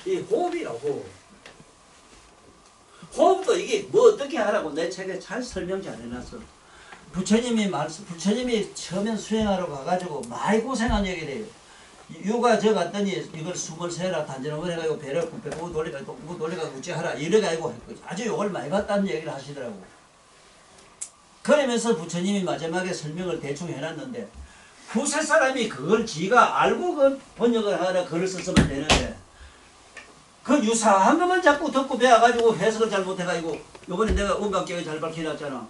이 호흡이라고. 호흡도 이게 뭐 어떻게 하라고 내 책에 잘 설명 잘 해놨어. 부처님이 처음엔 수행하러 가가지고 많이 고생한 얘기 돼요. 유가 저 갔더니 이걸 숨을 세라 단전을 해가지고 배를 굽고 돌려가지고 굽고 돌려가지고 우찌하라 이래가지고 아주 욕을 많이 받다는 얘기를 하시더라고. 그러면서 부처님이 마지막에 설명을 대충 해놨는데 후세 사람이 그걸 지가 알고 그 번역을 하라 글을 썼으면 되는데 그 유사한 것만 자꾸 듣고 배워가지고 해석을 잘못해가지고 요번에 내가 음각경에 잘 밝혀놨잖아.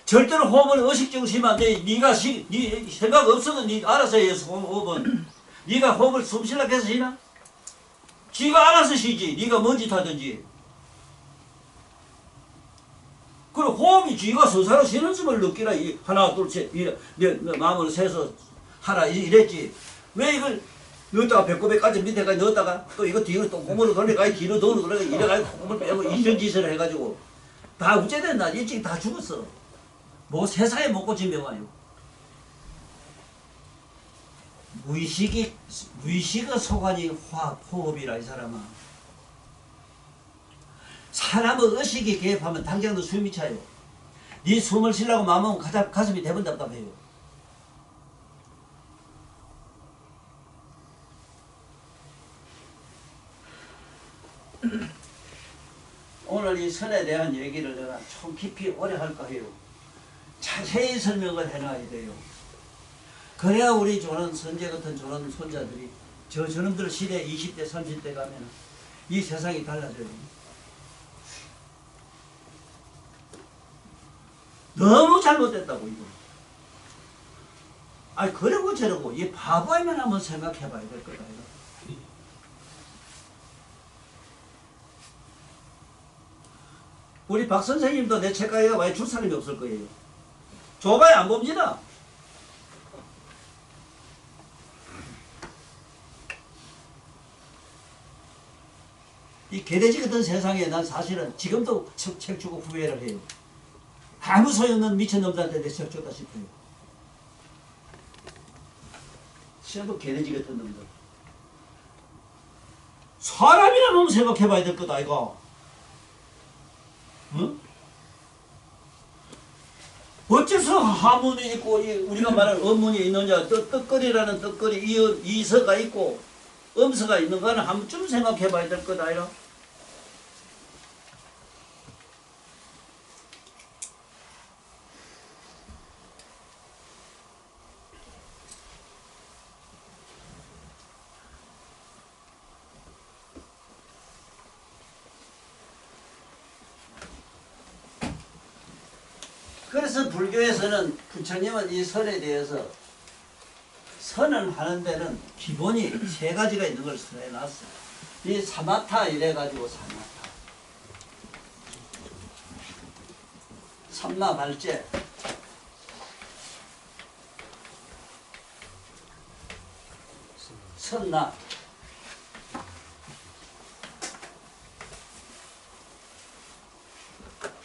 절대로 호흡은 의식적으로 쉬면 안 돼. 네 생각 없어도 네 알아서 해서 호흡은. 네가 호흡을 숨 쉬려고 해서 쉬나? 지가 알아서 쉬지. 네가 뭔 짓 하든지. 그리고 호흡이 지가 스스로 쉬는 숨을 느끼라. 하나 둘 셋 내 마음을 세서 하라 이랬지. 왜 이걸 넣었다가 배꼽에까지 밑에까지 넣었다가 또 이거 뒤로 또 고무를 돌려가지고 뒤로 돌려가 이래가지고 고무를 빼고 이런 짓을 해가지고 다 우째됐나? 일찍 다 죽었어. 뭐 세상에 못 고친 병아요. 무의식의 소관이 호흡이라 이 사람아. 사람의 의식이 개입하면 당장 너 숨이 차요. 네 숨을 쉬려고 마음은 가슴이 대번 답답해요. 오늘 이 선에 대한 얘기를 내가 좀 깊이 오래 할까 해요. 자세히 설명을 해놔야 돼요. 그래야 우리 조는 선제 같은 조는 손자들이 저놈들 시대 20대 30대 가면 이 세상이 달라져요. 너무 잘못됐다고 이거. 아니 그러고 저러고 이 바보이면 한번 생각해봐야 될 거다 이거. 우리 박 선생님도 내 책가게가 많이 줄 사람이 없을 거예요. 줘봐야 안 봅니다. 이 개돼지 같은 세상에 난 사실은 지금도 책 주고 후회를 해요. 아무 소용없는 미친놈들한테 내 책 줬다 싶어요. 시험도 개돼지 같은 놈들. 사람이라 놈 생각해봐야 될 거다 이거. 응? 어째서 하문이 있고 우리가 말하는 어문이 있느냐. 떡거리라는 떡거리 이서가 있고 음서가 있는 거는 한 번쯤 생각해 봐야 될 거다 이런. 그래서 불교에서는 부처님은 이 선에 대해서 선을 하는 데는 기본이 세 가지가 있는 걸 설해놨어. 이 사마타 이래가지고 사마타. 삼마발제. 선나.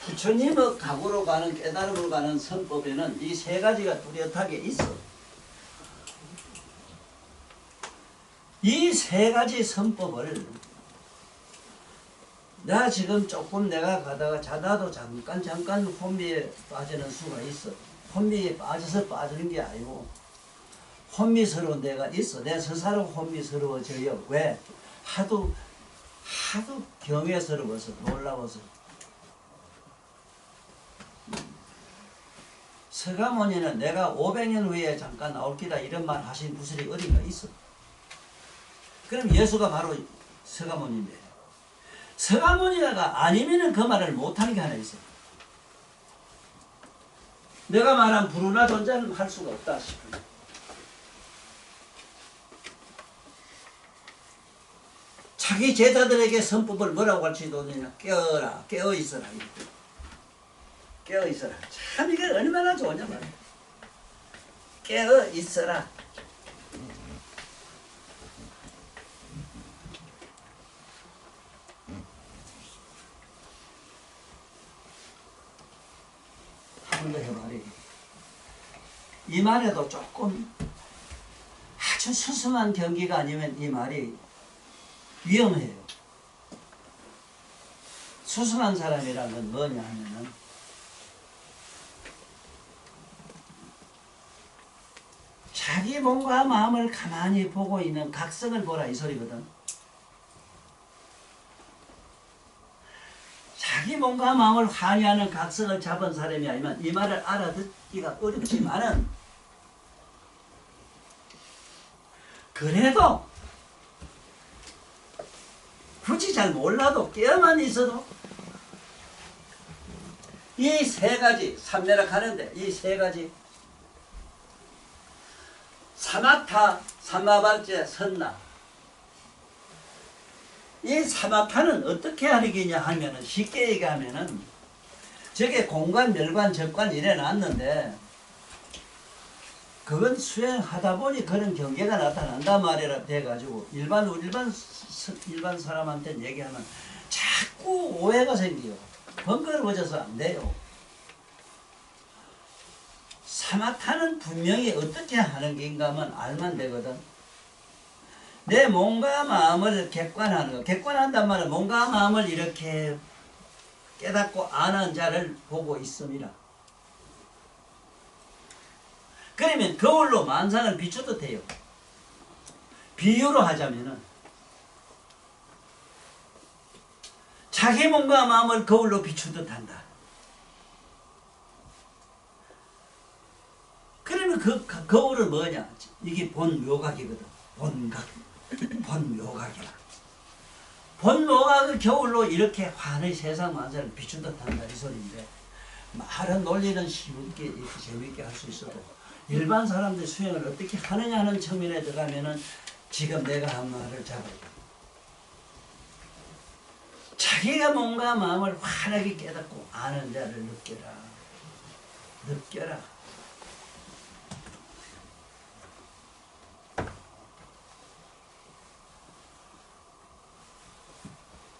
부처님의 각으로 가는 깨달음으로 가는 선법에는 이 세 가지가 뚜렷하게 있어. 이 세 가지 선법을 나 지금 조금 내가 가다가 자다도 잠깐 혼미에 빠지는 수가 있어. 혼미에 빠져서 빠지는 게 아니고 혼미스러운 데가 있어. 내 스스로 혼미스러워져요. 왜? 하도 경외스러워서 놀라워서. 서가모니는 내가 500년 후에 잠깐 나올 기다 이런 말 하신 구슬이 어딘가 있어. 그럼 예수가 바로 서가모니인데 서가모니가 아니면은 그 말을 못하는 게 하나 있어. 내가 말한 불운하 존재는 할 수가 없다 싶어요. 자기 제자들에게 선법을 뭐라고 가르치더냐? 깨어라, 깨어있어라. 깨어있어라. 참 이게 얼마나 좋으냐 말이야. 깨어있어라. 한 번 더 해봐리. 이 말에도 조금 아주 수승한 경기가 아니면 이 말이 위험해요. 수승한 사람이라는 건 뭐냐 하면은 자기 몸과 마음을 가만히 보고 있는 각성을 보라 이 소리거든. 자기 몸과 마음을 환희하는 각성을 잡은 사람이 아니면 이 말을 알아듣기가 어렵지만은 그래도 굳이 잘 몰라도 깨어만 있어도 이 세 가지 삼매락 하는데 이 세 가지 사마타, 삼마발제, 선나 이 사마타는 어떻게 하느냐 하면은 쉽게 얘기하면은 저게 공관, 멸관, 적관 이래 놨는데 그건 수행하다 보니 그런 경계가 나타난단 말이라 돼가지고 일반 사람한테 얘기하면 자꾸 오해가 생겨요. 번거로워져서 안 돼요. 사마타는 분명히 어떻게 하는 게인가 하면 알면 되거든. 내 몸과 마음을 객관하는 거. 객관한단 말은 몸과 마음을 이렇게 깨닫고 아는 자를 보고 있습니다. 그러면 거울로 만상을 비춰도 돼요. 비유로 하자면은 자기 몸과 마음을 거울로 비추듯 한다. 그러면 그 거울은 뭐냐? 이게 본묘각이거든. 본묘각이라. 본묘각을 거울로 이렇게 환의 세상 만사를 비추듯 한다 이 소리인데 말은 논리는 쉽게 이렇게 재미있게 할 수 있어도 일반 사람들 수행을 어떻게 하느냐 하는 측면에 들어가면은 지금 내가 한 말을 잡아요. 자기가 몸과 마음을 환하게 깨닫고 아는 자를 느껴라. 느껴라.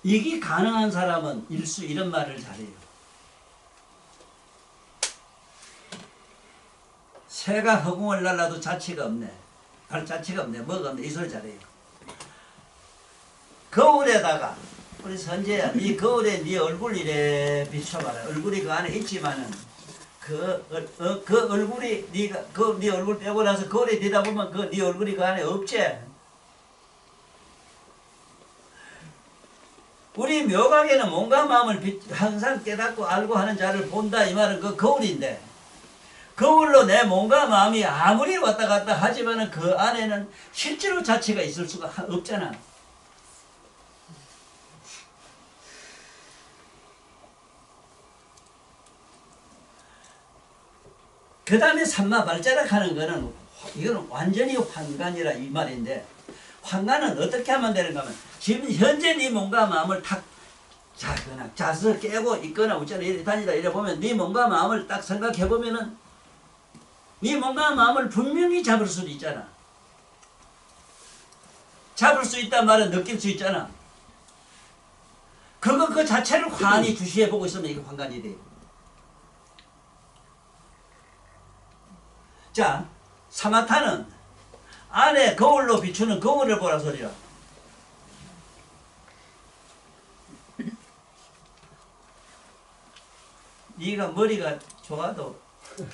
이게 가능한 사람은 일수 이런 말을 잘해요. 새가 허공을 날라도 자취가 없네. 자취가 없네. 뭐가 없네. 이 소리 잘해요. 거울에다가 우리 선재야, 네 거울에 네 얼굴 이래 비춰봐라. 얼굴이 그 안에 있지만은 그 얼굴이 네 얼굴 빼고 나서 거울에 뒤다 보면 네 얼굴이 그 안에 없지. 우리 묘각에는 몸과 마음을 항상 깨닫고 알고 하는 자를 본다 이 말은 그 거울인데 거울로 내 몸과 마음이 아무리 왔다 갔다 하지만은 그 안에는 실제로 자체가 있을 수가 없잖아. 그 다음에 삼마발자락 하는 거는 이거는 완전히 환관이라 이 말인데 환관은 어떻게 하면 되는가 하면 지금 현재 네 몸과 마음을 탁 자거나 자서 깨고 있거나 웃잖아 이래 다니다 이래 보면 네 몸과 마음을 딱 생각해 보면은 네 몸과 마음을 분명히 잡을 수도 있잖아. 잡을 수 있단 말은 느낄 수 있잖아. 그 자체를 환히 주시해 보고 있으면 이게 환관이 돼요. 자, 사마타는 안에 거울로 비추는 거울을 보라 소리라. 네가 머리가 좋아도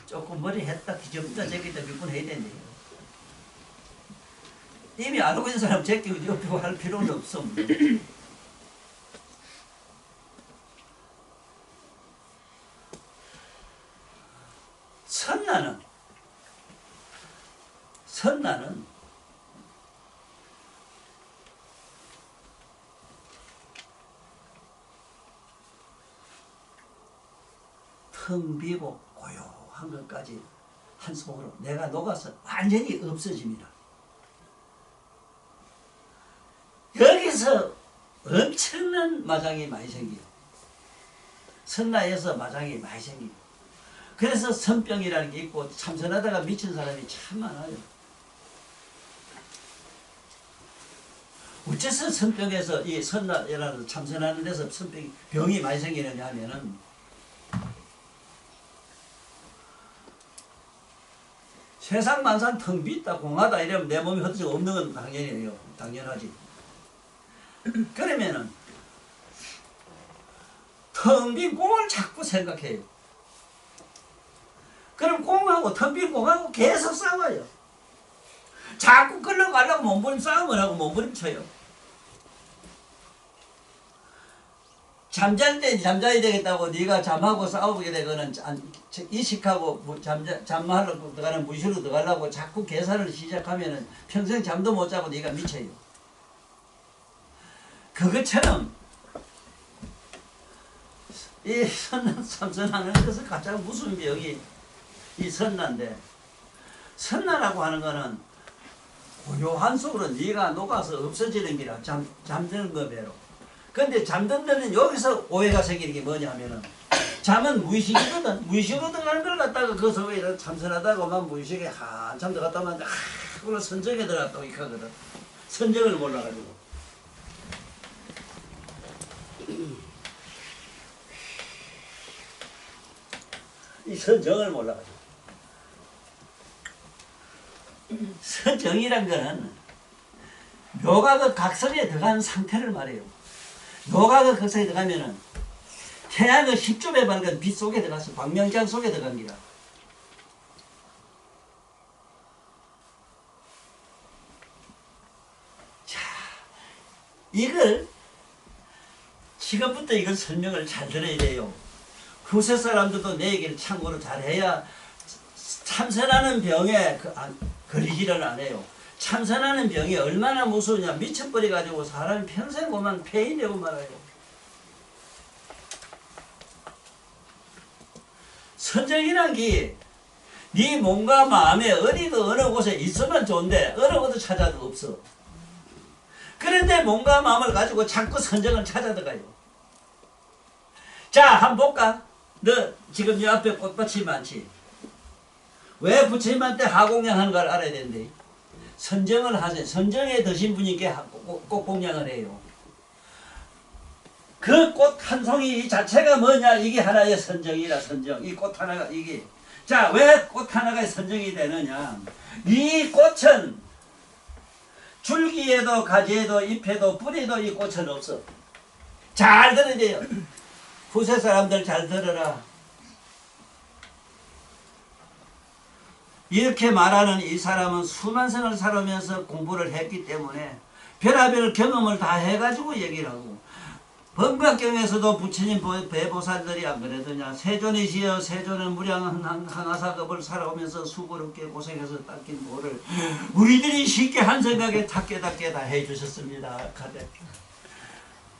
조금 머리 했다 뒤집다 제끼다 몇 번 해야 되는데 이미 알고 있는 사람 제끼고 옆에 할 필요는 없어. 선나는 텅 비고 고요하고 한 것까지 한 속으로 내가 녹아서 완전히 없어집니다. 여기서 엄청난 마장이 많이 생겨요. 선나에서 마장이 많이 생겨요. 그래서 선병이라는 게 있고 참선하다가 미친 사람이 참 많아요. 어째서 선병에서 이 선나라는 참선하는 데서 병이 많이 생기느냐 하면은 세상 만상 텅 빈다 공하다 이러면 내 몸이 헛되지 없는 건 당연해요. 당연하지. 그러면은 텅 빈 공을 자꾸 생각해요. 그럼 공하고 텅 빈 공하고 계속 싸워요. 자꾸 끌려가려고 몸부림 싸움을 하고 몸부림쳐요. 잠잘 때 잠자야 되겠다고 네가 잠하고 싸우게 되거는 이식하고 잠하려고 들어가는 무시로 들어가려고 자꾸 계산을 시작하면은 평생 잠도 못 자고 네가 미쳐요. 그것처럼 이 참선하는 것은 가장 무슨 병이 이 선난데, 선나라고 하는 거는 고요한 속으로 네가 녹아서 없어지는 기라 잠드는 거배로. 근데 잠든 데는 여기서 오해가 생기는 게 뭐냐면은 잠은 무의식이거든. 무의식으로 들어가는 걸 갖다가 그 속에 참선하다가만 무의식에 한참 들어갔다만 그걸 선정에 들어갔다고 이렇게 하거든. 선정을 몰라가지고. 이 선정을 몰라가지고. 선정이란 거는 묘가 각성에 들어간 상태를 말해요. 묘가 각성에 들어가면은 태양의 10조 배 밝은 빛 속에 들어가서 광명장 속에 들어간 기라. 자, 이걸 지금부터 이걸 설명을 잘 들어야 돼요. 후세 사람들도 내 얘기를 참고로 잘해야 참선하는 병에 걸리지를 않아요. 참선하는 병이 얼마나 무서우냐. 미쳐버려가지고 사람이 평생 오만 폐인 되고 말아요. 선정이란 게 네 몸과 마음에 어디도 어느 곳에 있으면 좋은데 어느 곳도 찾아도 없어. 그런데 몸과 마음을 가지고 자꾸 선정을 찾아 들어가요. 자, 한번 볼까? 너 지금 이 앞에 꽃밭이 많지? 왜 부처님한테 하공양하는 걸 알아야 되는데, 선정을 하세요. 선정에 드신 분이께 꽃공양을 해요. 그 꽃 한 송이 자체가 뭐냐? 이게 하나의 선정이라. 선정. 이 꽃 하나가 이게. 자, 왜 꽃 하나가 선정이 되느냐? 이 꽃은 줄기에도 가지에도 잎에도 뿌리에도 이 꽃은 없어. 잘 들어야 돼요. 후세 사람들 잘 들어라. 이렇게 말하는 이 사람은 수만 생을 살아오면서 공부를 했기 때문에 별하별 경험을 다 해가지고 얘기를 하고, 법각경에서도 부처님 배보살들이 안 그러더냐. 세존이시여 세존은 무량한 항아사급을 살아오면서 수고롭게 고생해서 닦인 도를 우리들이 쉽게 한 생각에 다 깨닫게 다 해주셨습니다.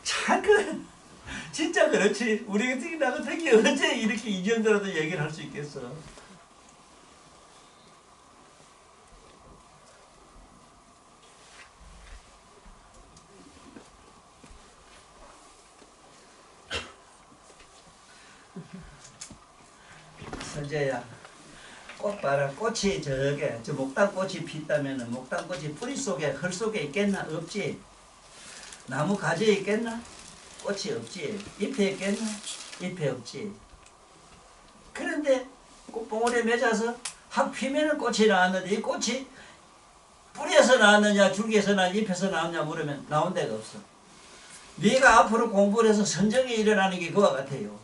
참 진짜 그렇지. 우리 같은 나 같은 게 언제 이렇게 이 정도라도 얘기를 할 수 있겠어. 선재야, 꽃 봐라. 꽃이 저게 저 목단꽃이 피었다면은 목단꽃이 뿌리 속에 흙 속에 있겠나? 없지. 나무 가지에 있겠나? 꽃이 없지. 잎에 있겠나? 잎에 없지. 그런데 꽃봉오리에 맺어서 확 피면은 꽃이 나왔는데 이 꽃이 뿌리에서 나왔느냐 줄기에서 나왔느냐 잎에서 나왔느냐 물으면 나온 데가 없어. 네가 앞으로 공부를 해서 선정이 일어나는 게 그와 같아요.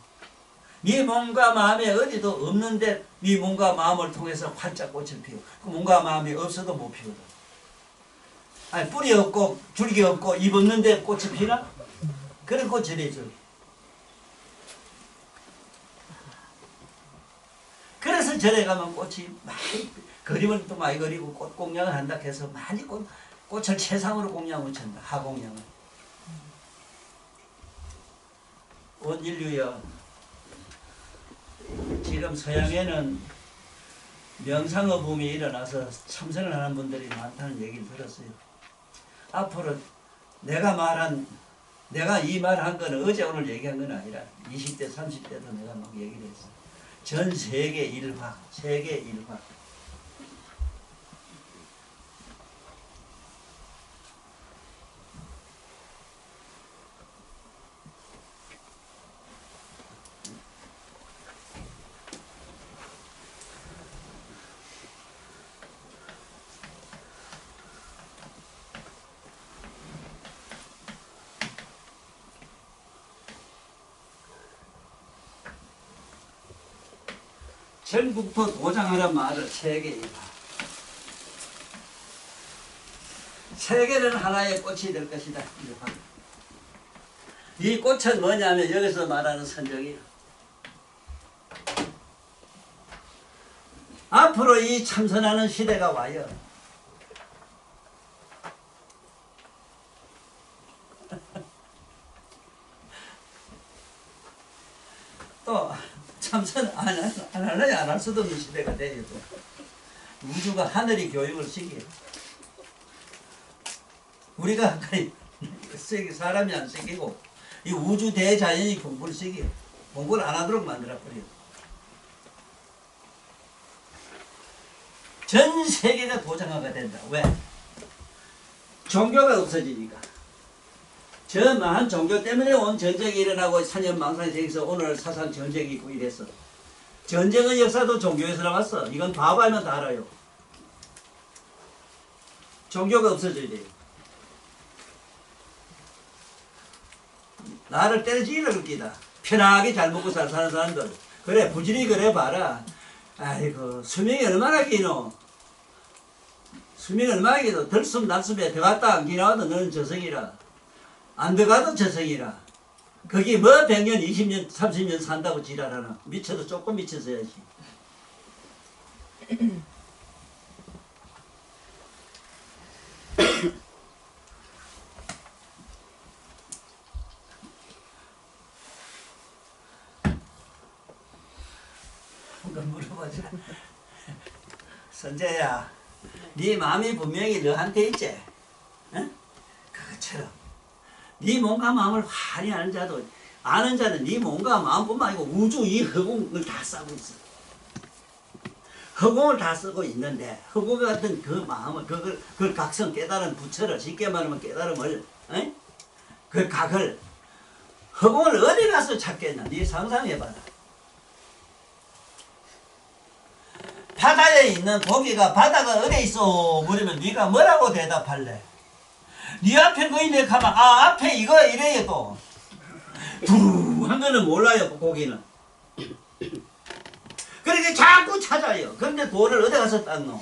네 몸과 마음에 어디도 없는데 네 몸과 마음을 통해서 활짝 꽃을 피워. 그 몸과 마음이 없어도 못 피거든. 아니 뿌리 없고 줄기 없고 잎 없는데 꽃이 피나? 그런 꽃이래죠. 그래서 절에 가면 꽃이 많이 그림을 또 많이 그리고 꽃 공양을 한다 해서 많이 꽃을 최상으로 공양을 찬다. 하공양을. 온 인류여, 지금 서양에는 명상의 붐이 일어나서 참선을 하는 분들이 많다는 얘기를 들었어요. 앞으로 내가 이 말한 거는 어제 오늘 얘기한 건 아니라 20대 30대도 내가 막 얘기를 했어. 전 세계 일화, 세계 일화. 전국토 도장하란 말을 세계 일화. 세계는 하나의 꽃이 될 것이다. 일화. 이 꽃은 뭐냐면 여기서 말하는 선정이야. 앞으로 이 참선하는 시대가 와요. 또 참선 안 할래 안 할 수도 없는 시대가 돼요. 또. 우주가 하늘이 교육을 시켜요. 우리가 사람이 안 시키고 이 우주 대자연이 공부를 시켜요. 공부를 안 하도록 만들어버려요. 전 세계가 도장화가 된다. 왜? 종교가 없어지니까. 저 많은 종교 때문에 온 전쟁이 일어나고 산연망상에서 오늘 사상 전쟁이 있고 이랬어. 전쟁의 역사도 종교에서 나왔어. 이건 바보 알면 다 알아요. 종교가 없어져야 돼요. 나를 때려지기를 웃기다. 편하게 잘 먹고 사는 사람들. 그래 부지런히 그래 봐라. 아이고 수명이 얼마나 기노. 수명이 얼마나 기노. 들숨 낮숨에 들어갔다 안 기나와도 너는 저승이라. 안 들어가도 저승이라. 거기 뭐 100년, 20년, 30년 산다고 지랄하나. 미쳐도 조금 미쳐서야지. 한번 물어보자. 선재야, 네 마음이 분명히 너한테 있지? 응? 그것처럼 네 몸과 마음을 환히 아는 자도 아는 자는 네 몸과 마음뿐만 아니고 우주 이 허공을 다 싸고 있어. 허공을 다 쓰고 있는데 허공 같은 그 마음을 그걸 각성 깨달은 부처를 쉽게 말하면 깨달음을 그 각을 허공을 어디 가서 찾겠나. 네 상상해봐라. 바다에 있는 고기가 바다가 어디 있어 물으면 네가 뭐라고 대답할래? 네 앞에 거 있네 가만 앞에 이거 이래요 또 두한 거는 몰라요 고기는. 그렇게 자꾸 찾아요. 그런데 돌을 어디 가서 땄노?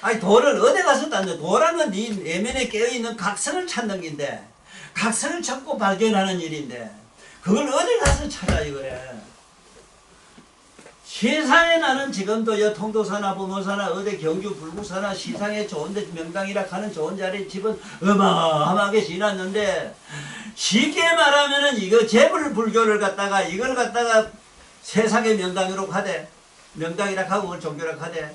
아니 돌을 어디 가서 땄노? 돌하면 네 내면에 깨어있는 각성을 찾는 건데 각성을 찾고 발견하는 일인데 그걸 어디 가서 찾아요 그래. 세상에 나는 지금도 통도사나 부모사나 어디 경주 불구사나 시상에 좋은데 명당이라 하는 좋은 자리에 집은 어마어마하게 지났는데 쉽게 말하면은 이거 재불 불교를 갖다가 이걸 갖다가 세상의 명당으로 가대. 명당이라 하고 그걸 종교라 하대.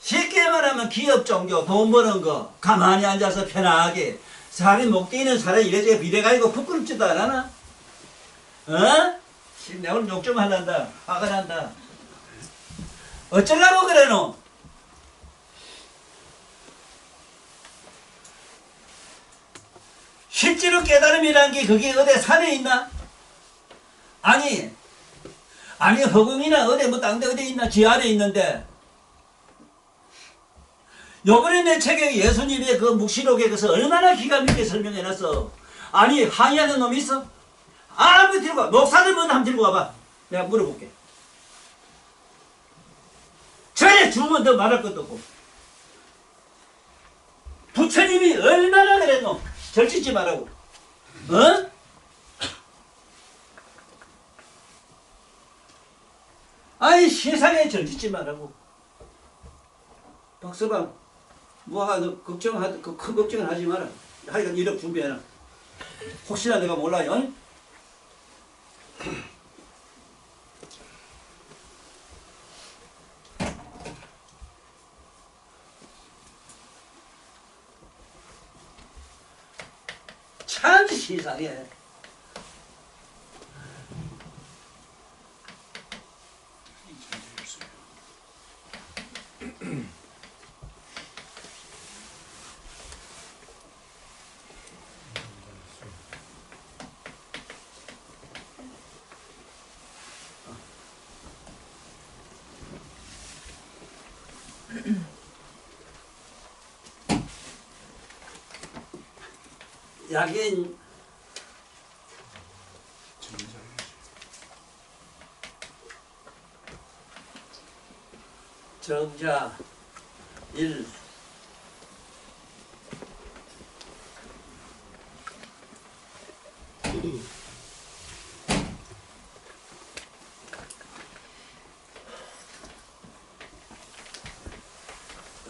쉽게 말하면 기업 종교 돈 버는 거 가만히 앉아서 편하게 사람이 목 뛰는 사람이 이래저래 비례가지고 부끄럽지도 않아? 내가 오늘 욕 좀 하란다. 화가 난다. 어쩌려고 그래 너? 실제로 깨달음이란 게 그게 어디 산에 있나? 아니 허공이나 어디 뭐 땅대 어디 있나? 지하에 있는데 요번에 내 책에 예수님의 그 묵시록에 그래서 얼마나 기가 막히게 설명해놨어. 아니 항의하는 놈이 있어? 한번 들고 와. 목사들 먼저 한번 들고 와봐. 내가 물어볼게. 전에 주면 더 말할 것도 없고. 부처님이 얼마나 그랬노? 절짓지 말라고. 아니 세상에 절짓지 말라고. 박서방 뭐하 너 걱정하든 큰 걱정은 하지 마라. 하여간 1억 준비해라. 혹시나 내가 몰라요. 치상해. 약인 정자 1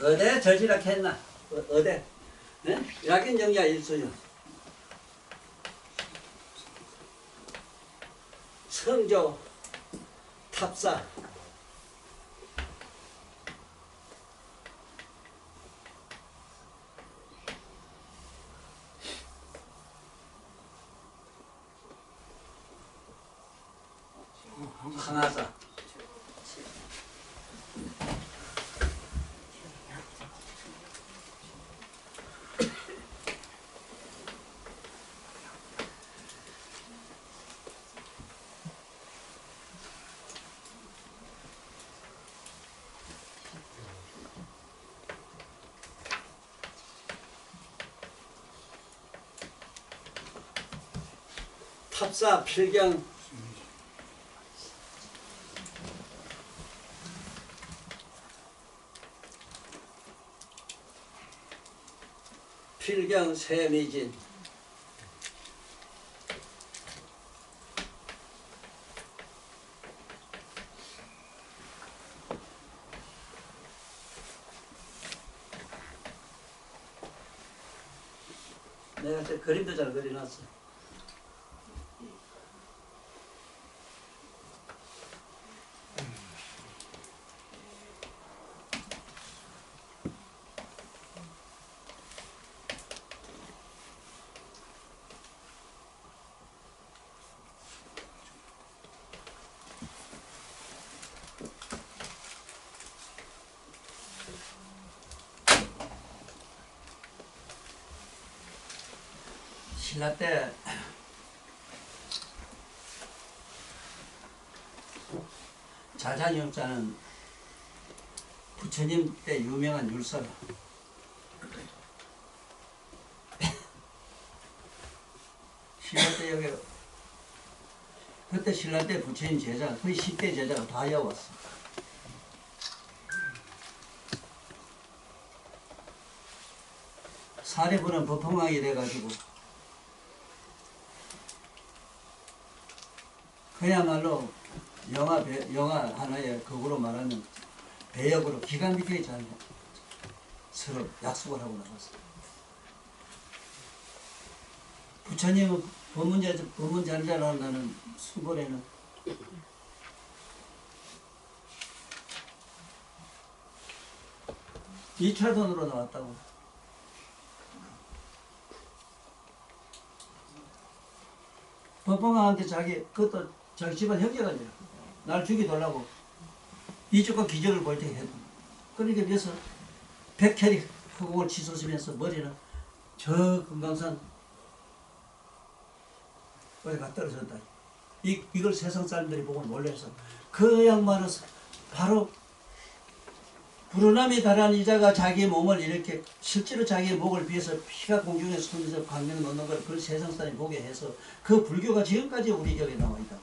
어디 저지락했나? 어디? 네? 약인 정자 1수요. 성조 탑사 항하사 탑사 필경 필경 세미진 내가 저 그림도 잘 그려놨어. 신라 때 자자영자는 부처님 때 유명한 율사가 신라 때 여기 그때 신라 때 부처님 제자 거의 10대 제자가 다 여왔어. 사례부는 법통왕이 돼가지고 그야말로 영화 하나의 극으로 말하면 배역으로 기가 막히게 잘 서로 약속을 하고 나갔어요. 부처님은 법문 잘 잘한다는 수고래는 이차 돈으로 나왔다고. 법봉왕한테 그것도 자기 집안 형제가 아니라 날 죽이달라고 이쪽과 기적을 볼 때 했고, 그러니까 그래서 백혈이 허공을 치솟으면서 머리는 저 금강산 어디 가 떨어졌다. 이걸 세상 사람들이 보고 놀라서 그 양반은 바로 불어남이 달한 이자가 자기의 몸을 이렇게 실제로 자기의 목을 비해서 피가 공중에 솟으면서 광명 넣는 걸 그걸 세상 사람이 보게 해서 그 불교가 지금까지 우리 여기에 나와 있다.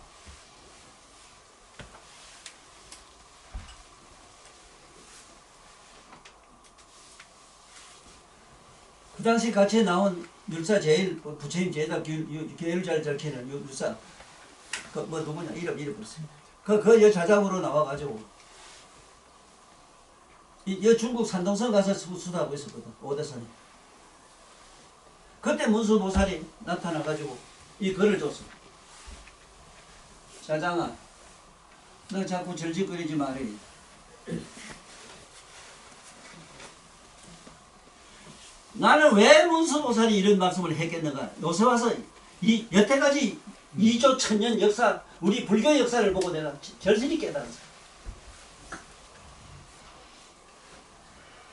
그 당시 같이 나온 율사 제일 부처님 제자 교율 잘 적히는 율사 그 뭐 누구냐 이름 보세요. 그 여자장으로 나와가지고 이 중국 산동성 가서 수도하고 있었거든. 오대산이. 그때 문수보살이 나타나가지고 이 글을 줬어. 자장아, 너 자꾸 절직거리지 말이. 나는 왜 문수보살이 이런 말씀을 했겠는가? 요새 와서 이 여태까지 2조 1000년 역사, 우리 불교 역사를 보고 내가 절실히 깨달았어.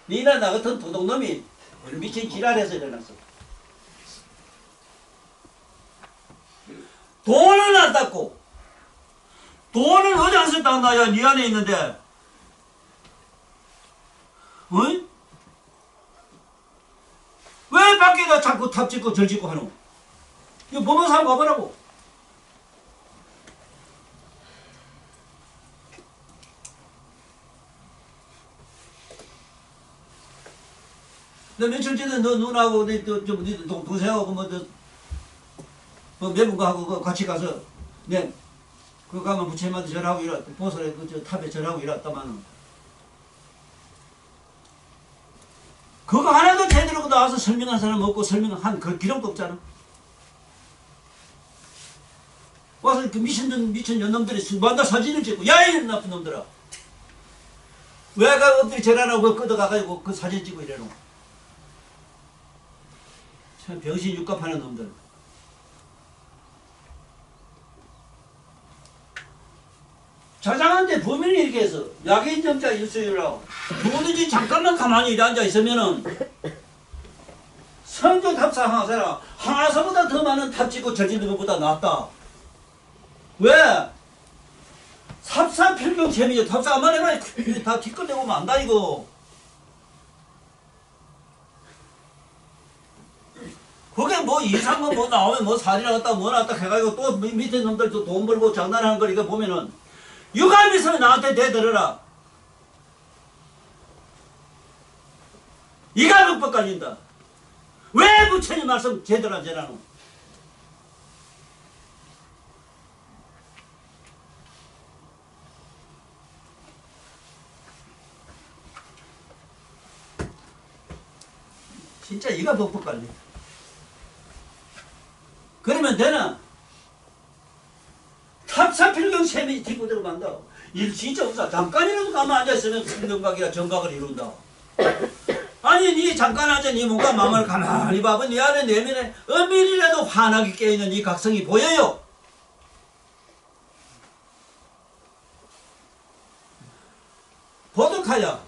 니나 나 같은 도둑놈이 미친 지랄해서 일어났어. 돈을 안 닦고, 돈을 어디 안 썼다 한다. 야, 니 안에 있는데. 어이? 왜 밖에다 자꾸 탑 짓고 절 짓고 하노? 이거 보면서 한번 가보라고. 너 며칠 전에 너 누나하고 네 동생하고 뭐 매분가하고 같이 가서 네 그 가면 부처님한테 절하고 이랬 보살에 그 탑에 절하고 이랬다마는 그거 하나도 제대로 나와서 설명한 사람 없고 설명한 그 기록도 없잖아. 와서 그 미친 년놈들이 만나 사진을 찍고 야 이 나쁜 놈들아 왜 가 엎드리 절하라고 그거 끄덕가가지고 그 사진 찍고 이래노. 참 병신 육갑하는 놈들. 자장한테 범인이 이렇게 해서 약인정자 일수율하고 누구든지 잠깐만 가만히 앉아 있으면은 성조 탑사 항아사라 항아사보다 더 많은 탑 짓고 절짓는 것보다 낫다. 왜? 삽사필경 재미죠. 탑사 한번 해봐. 다 뒷걸대고 오면 안다 이거. 그게 뭐 이상한 뭐 나오면 뭐 살이 나갔다 뭐 나갔다 해가지고 또 밑에 놈들도 돈 벌고 장난하는 걸 이거 보면은 유감이 있으면 나한테 대들어라. 이가 룩법 깔린다. 왜 부처님 말씀 제대로 안 전하노? 진짜 이가 벅벅 깔려. 그러면 되나? 탑사필경 셈이 뒷고 들어간다. 일 진짜 없어. 잠깐이라도 가만 앉아있으면 필경각이라 정각을 이룬다. 아니 니 잠깐 앉아 니 몸과 마음을 가만히 봐봐. 니 안에 내면에 엄밀이라도 환하게 깨어있는 이 각성이 보여요. 보득하야.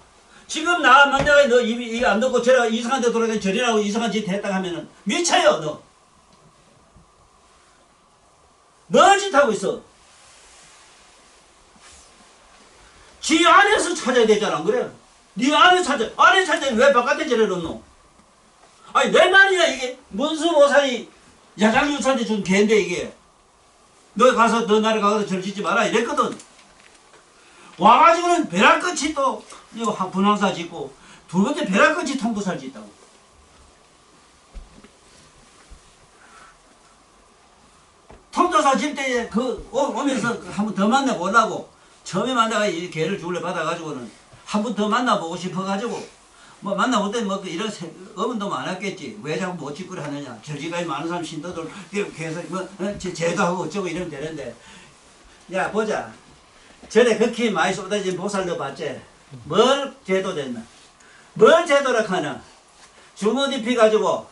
지금 나 만약에 너 입이 안 듣고 저래가 이상한 데 돌아가니 저리라고 이상한 짓 했다 하면은 미쳐요 너. 뭘 짓하고 있어? 지 안에서 찾아야 되잖아, 안 그래? 네 안에 찾아 왜 바깥에 저래놓노? 아니 내 말이야 이게 문수보살이 야장유사한테 준 개인데 이게 너 가서 너 나라 가서 절 짓지 마라 이랬거든. 와가지고는 벼락끝이 또 분황사 짓고 두 번째 벼락끝이 통부살 짓다고. 통도사 질 때 그 오면서 한 번 더 만나보려고 처음에 만나가 이 개를 주울래 받아가지고는 한 번 더 만나보고 싶어가지고 뭐 만나볼 때 뭐 이런 의문도 많았겠지. 왜 자꾸 못 짓거리 하느냐. 절지까지 많은 사람 신도들 계속 뭐 제도 하고 어쩌고 이러면 되는데 야 보자. 전에 그렇게 많이 쏟아진 보살도 봤지. 뭘 제도 됐나. 뭘 제도라 하나. 주문 입히 가지고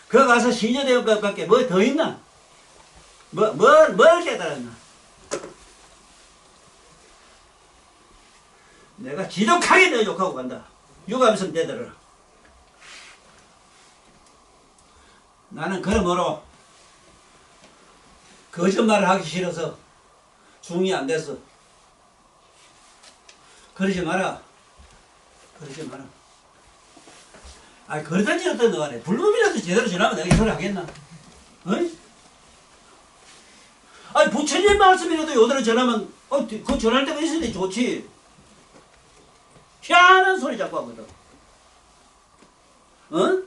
그 가서 시녀대원 밖에 뭐 더 있나. 뭘 깨달았나? 내가 지독하게 너 욕하고 간다. 유감성 되더라. 나는 그러므로 거짓말을 하기 싫어서 중이 안 됐어. 그러지 마라. 그러지 마라. 아니 그러든지 어떤 너가 해. 불법이라도 제대로 전하면 내가 이 소리 하겠나? 어이? 아니 부처님 말씀이라도 요대로 전하면 그 전할 때가 있으니 좋지. 희한한 소리 자꾸 하거든. 어?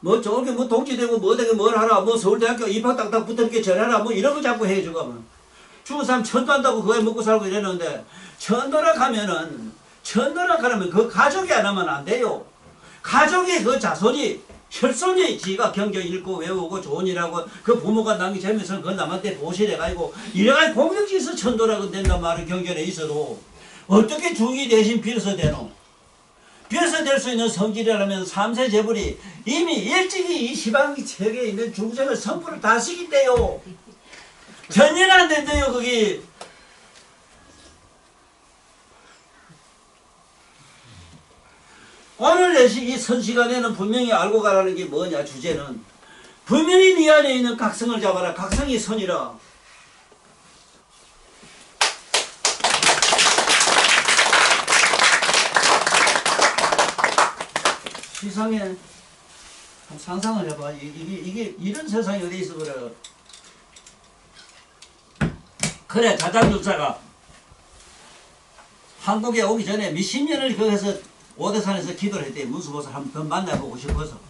뭐 저렇게 뭐 독지되고 뭐 되게 뭘 하라 뭐 서울대학교 입학 딱딱 붙어있게 전하라 뭐 이런 거 자꾸 해주고 뭐. 죽은 사람 천도한다고 그거에 먹고 살고 이랬는데 천도락하면은 천도락하려면 그 가족이 안 하면 안 돼요. 가족이 그 자손이 혈손이 지가 경경 읽고 외우고 좋은 일하고 그 부모가 남기 재면서 그걸 남한테 보실해가지고 이래가지고 공격지에서 천도락은 된단 말은 경전에 있어도 어떻게 중이 대신 빌어서 되노? 비로소 될 수 있는 성질이라면 3세 재벌이 이미 일찍이 이 시방 세계에 있는 중생을 선포를 다 시킨대요. 전혀 안 된대요 거기. 오늘 이 선시간에는 분명히 알고 가라는 게 뭐냐 주제는 분명히 네 안에 있는 각성을 잡아라. 각성이 선이라. 세상에 상상을 해봐. 이게 이런 세상이 어디 있어 그래. 그래 자장육사가 한국에 오기 전에 몇십 년을 거기서 오대산에서 기도를 했대. 문수보살 한번 더 만나보고 싶어서.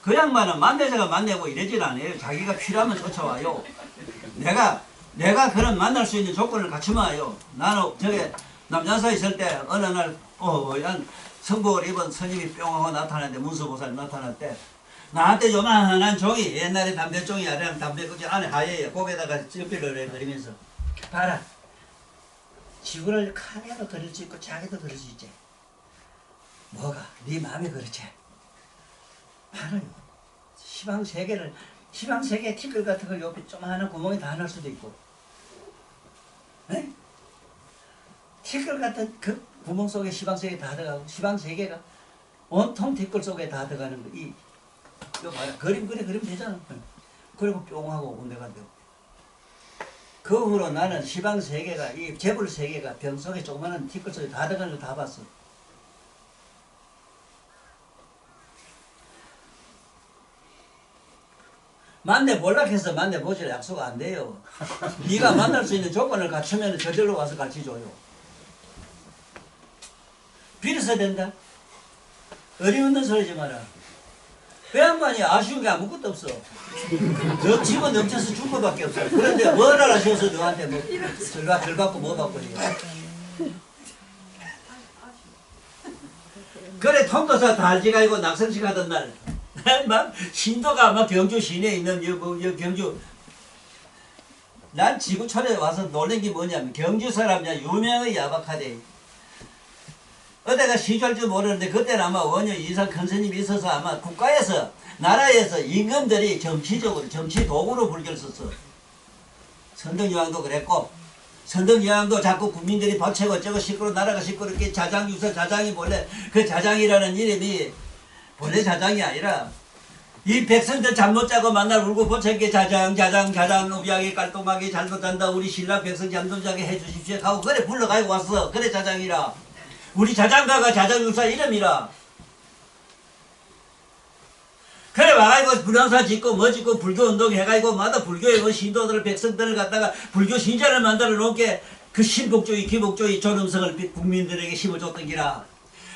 그 양반은 만나자가 만나고 이러질 않아요. 자기가 필요하면 쫓아와요. 내가 그런 만날 수 있는 조건을 갖추면 와요. 나는 저게 남자사에 있을 때 어느 날 한 성복을 입은 스님이 뿅 하고 나타났는데 문수보살 나타날 때 나한테 요만한 종이 옛날에 담배종이 아니라 담배껍질 안에 하얘요. 거기에다가 찌필을 그리면서 봐라. 지구를 칸에도 그릴 수 있고 자기도 그릴 수 있지. 뭐가? 네 마음이 그렇지. 알아요. 시방세계 티끌 같은 걸 옆에 조그마한 구멍에 다 넣을 수도 있고. 에? 티끌 같은 그 구멍 속에 시방세계 다 들어가고 시방세계가 온통 티끌 속에 다 들어가는 거. 이거 봐라. 그리면 되잖아. 그리고 뿅 하고 군대 간대고. 그 후로 나는 시방세계가 이 재벌세계가 병 속에 조그마한 티끌 속에 다 들어가는 거 다 봤어. 만나보려고 해서 만나보질 약속 안 돼요. 네가 만날 수 있는 조건을 갖추면 저절로 와서 가르쳐줘요. 빌어서 된다. 어림없는 소리지 마라. 그 양반이 아쉬운 게 아무것도 없어. 너 집어 넘쳐서 준 거밖에 없어. 그런데 뭘 알아셔서 너한테 뭐 덜 받고 뭐 받고 그래 통도사 달지가 이고 낙성식 하던 날 막 신도가 막 경주 시내에 있는 경주 난 지구촌에 와서 놀란 게 뭐냐면 경주 사람이야 유명한 야박하대. 어디가 시주할 줄 모르는데 그때는 아마 원효 이상 큰 스님이 있어서 아마 국가에서 나라에서 임금들이 정치적으로 정치 도구로 불교를 썼어. 선덕여왕도 그랬고 선덕여왕도 자꾸 국민들이 박채고 어쩌고 시끄러 나라가 시끄럽게 자장유서 자장이 본래 그 자장이라는 이름이 본래 자장이 아니라 이 백성들 잠 못 자고 만날 울고 보채게 자장 우리하게 깔끔하게 잘못 잔다 우리 신라 백성 잠 못 자게 해주십시오 하고 그래 불러가지고 왔어. 그래 자장이라. 우리 자장가가 자장유사 이름이라. 그래 와가지고 불황사 짓고 뭐 짓고 불교운동 해가지고 마다 불교의 뭐 신도들 백성들을 갖다가 불교 신자를 만들어 놓게 그 신복주의 기복주의 존엄성을 국민들에게 심어줬던 기라.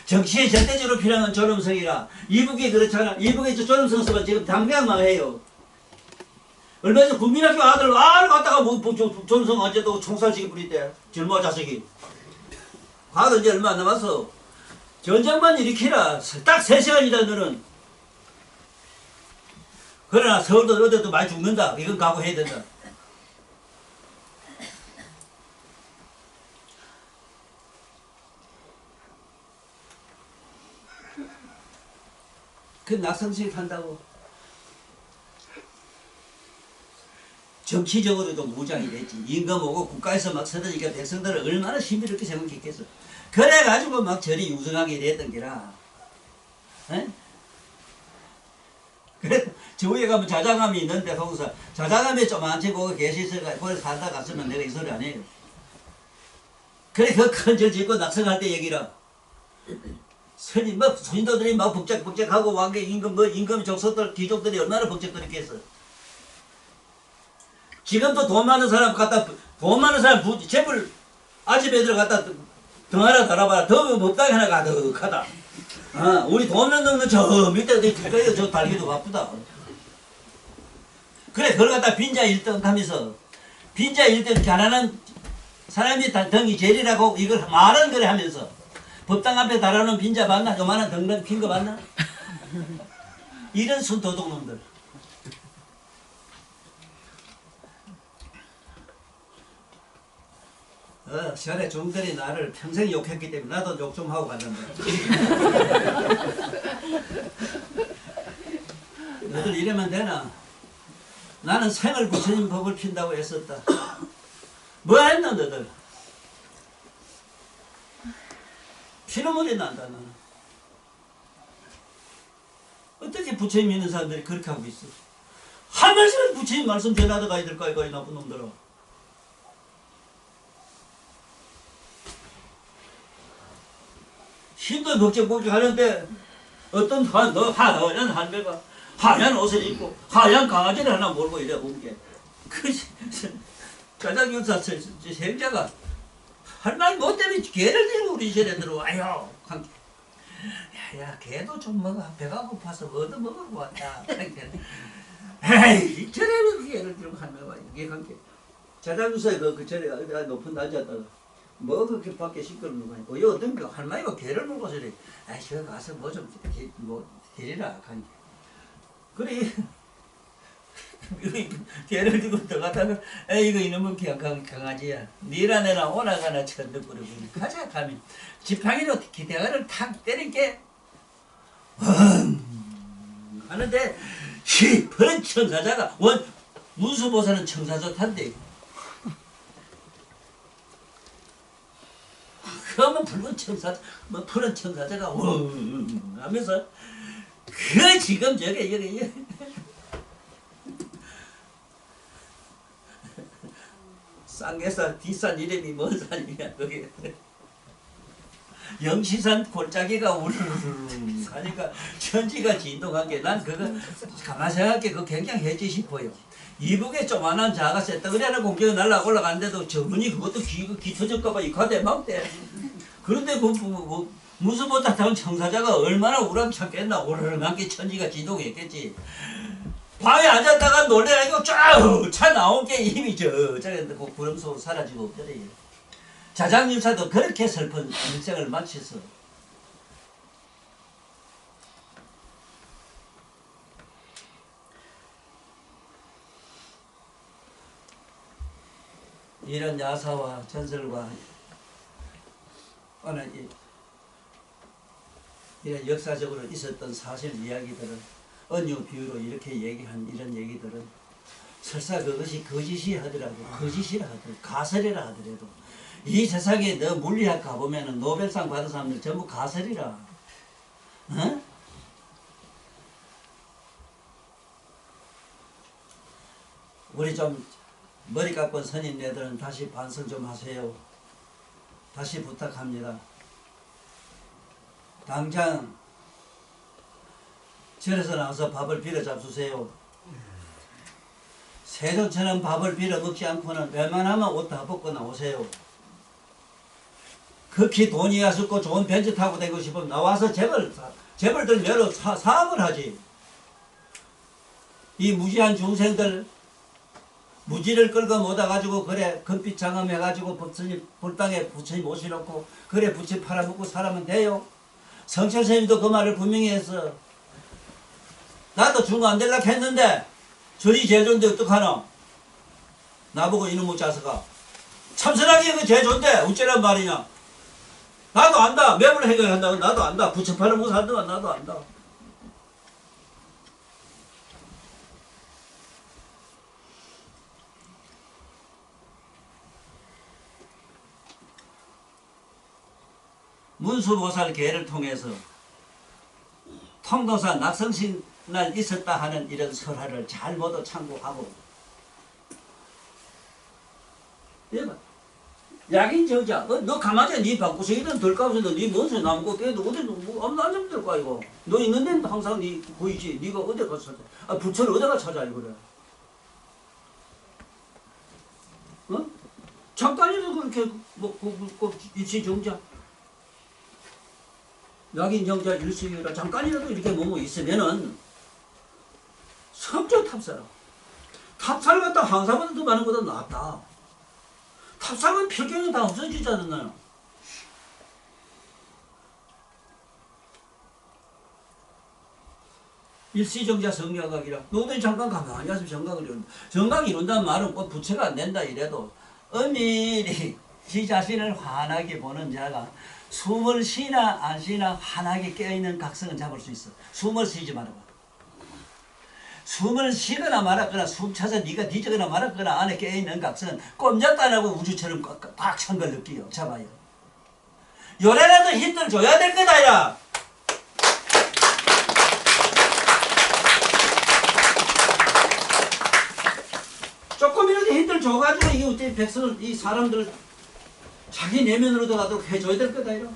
정치에 절대적으로 필요한 존엄성이라. 이북이 그렇잖아. 이북에 존엄성 쓰면 지금 당장만 해요. 얼마 전에 국민학교 아들 갖다가 뭐 존엄성 언제도 총살시키 부리대. 젊어 자식이. 과거 이제 얼마 안 남았어. 전쟁만 일으키라. 딱 3시간이다 너는. 그러나 서울도 어디도 많이 죽는다. 이건 각오해야 된다. 그 낙성식 한다고 정치적으로도 무장이 됐지. 임금 오고 국가에서 막 서러니까 백성들을 얼마나 신비롭게 생각했겠어. 그래가지고 막 절이 유성하게 됐던 기라. 에? 그래 저 위에 가면 자장암이 있는데 거기서 자장암에 조만치 거기 계시서가 거기 살다 갔으면 내가 이 소리 안 해요. 그래 그 큰 절 짓고 낙성할 때 얘기라. 스님 막 스님도들이 막 북적북적하고 왕계 임금 족속들 귀족들이 얼마나 북적거리겠어. 지금도 돈 많은 사람 재벌 아집애들 갖다 등 하나 달아봐라. 더 못다게 하나 가득하다. 우리 돈 없는 저 밑에 길거리에 저 달기도 바쁘다. 그래 그걸 갖다 빈자 1등 하면서 빈자 1등 가난한 사람이 등이 제일이라고 이걸 말은 그래 하면서 법당 앞에 달아놓은 빈자 봤나? 요만한 등등 핀 거 봤나? 이런 순도둑놈들. 전에 중들이 나를 평생 욕했기 때문에 나도 욕 좀 하고 간단다. 너들 이러면 되나? 나는 생을 부처님 법을 핀다고 했었다. 뭐 했나 너들? 피눈물이 난다 나는. 어떻게 부처님 믿는 사람들이 그렇게 하고 있어? 한 말씀은 부처님 말씀 전하다 가야 될까 이거 이 나쁜 놈들아. 힘도 걱정복지 하는데 어떤 너 하얀 한배가 하얀 옷을 입고 하얀 강아지를 하나 몰고 이래 온 게 그 짜장면사 생자가 할 말 못 때문에 개를 들고 우리 집에 들어와요. 야 개도 좀 먹어. 배가 고파서 얻어 먹으러 왔다. 에이 저래는 개를 들고 할매가 이게 관계. 짜장면사에 그 전에 높은 낮았다가 뭐 그렇게 밖에 시끄러운 거 아니고 이 어떤 거 할머니가 개를 물고 저래. 아이 저 가서 뭐 좀 데리라 관계. 그래. 개를 들고 들어갔다가 에이 이거 이놈은 강아지야 니라 내라 오나가나 천덕거리고 가자 가면 지팡이로 기대가를 탁 때리게 하는데 시퍼런 청사자가 문수보살은 청사자 탄대. 그러면 붉은 청사자 뭐 푸른 청사자가 하면서 그 지금 저게 쌍계산 뒷산 이름이 뭔 산이냐 그게 영시산 골짜기가 우르르르 하니까 천지가 진동한 게 난 그거 가만 생각해 그거 굉장히 해지 싶어요. 이북에 조만한 자가 쇳덩어리하는 공격이 날라 올라가는데도 저분이 그것도 귀 터질까봐 이 가대 막대. 그런데 무슨 못하던 청사자가 얼마나 우람참겠나 오르르한 게 천지가 진동했겠지. 방에 앉았다가 놀래가지고 쫙 차 나온 게 이미 저기 구름 속으로 사라지고 없더래. 자장님사도 그렇게 슬픈 인생을 마쳤어. 이런 야사와 전설과 이런 역사적으로 있었던 사실 이야기들은 언유 비유로 이렇게 얘기한 이런 얘기들은 설사 그것이 거짓이 하더라도 거짓이라 하더라도 가설이라 하더라도 이 세상에 너 물리학 가보면은 노벨상 받은 사람들 전부 가설이라. 어? 우리 좀 머리 깎은 선임네들은 다시 반성 좀 하세요. 다시 부탁합니다. 당장 절에서 나와서 밥을 빌어 잡수세요. 세종처럼 밥을 빌어 먹지 않고는 웬만하면 옷 다 벗고 나오세요. 극히 돈이 아쉽고 좋은 벤츠 타고 다니고 싶으면 나와서 재벌들 매로 사업을 하지. 이 무지한 중생들 무지를 끌고 모다 가지고 그래 금빛 장엄해 가지고 불당에 부처님 모시놓고 그래 부처 팔아먹고 살아면 돼요. 성철 스님도 그 말을 분명히 했어. 나도 중고 안 될라 했는데 절이 제일 좋은데 어떡하나. 나보고 이놈의 자식아 참선하기 그 제일 좋은데 어쩌란 말이냐. 나도 안다. 매물 해결한다고 나도 안다. 부처 팔아먹고 살던 나도 안다. 문수보살 계를 통해서 통도사 낙성신날 있었다 하는 이런 설화를 잘 모두 참고하고 약인 저자 너 가만히 네 방구석이든 들까면서 네 뭔소 남고 때도 어디 뭐 아무도 안 잡을 거야 이거. 너 있는 데는 항상 네 보이지. 네가 어디 가서 찾아. 아 부처를 어디가 찾아 이거래. 어? 잠깐이라도 그렇게 뭐 일시정자 약인 정자 일시유라 잠깐이라도 이렇게 뭐뭐 있으면은 성적 탑사라. 탑사를 갖다 항사보다 더 많은 것보다 낫다. 탑사는 필경이 다 없어지잖아요. 일시정자 성경학이라 너도 잠깐 가만히 있으면 정각을 이룬다. 정각이 이룬다는 말은 꼭 부처가 안 된다 이래도 엄밀히 지 자신을 환하게 보는 자가 숨을 쉬나 안 쉬나 환하게 깨어있는 각성은 잡을 수 있어. 숨을 쉬지 말아봐. 숨을 쉬거나 말았거나 숨 차서 네가 뒤지거나 말았거나 안에 깨어있는 각성은 꼼짝도 안 하고 우주처럼 꽉 찬 걸 느껴요. 잡아요. 요래라도 힘들 줘야 될 거다 이라. 조금이라도 힘들 줘가지고 이 어째 백성을 이 사람들을 자기 내면으로 들어가도록 해줘야 될 거다 이라.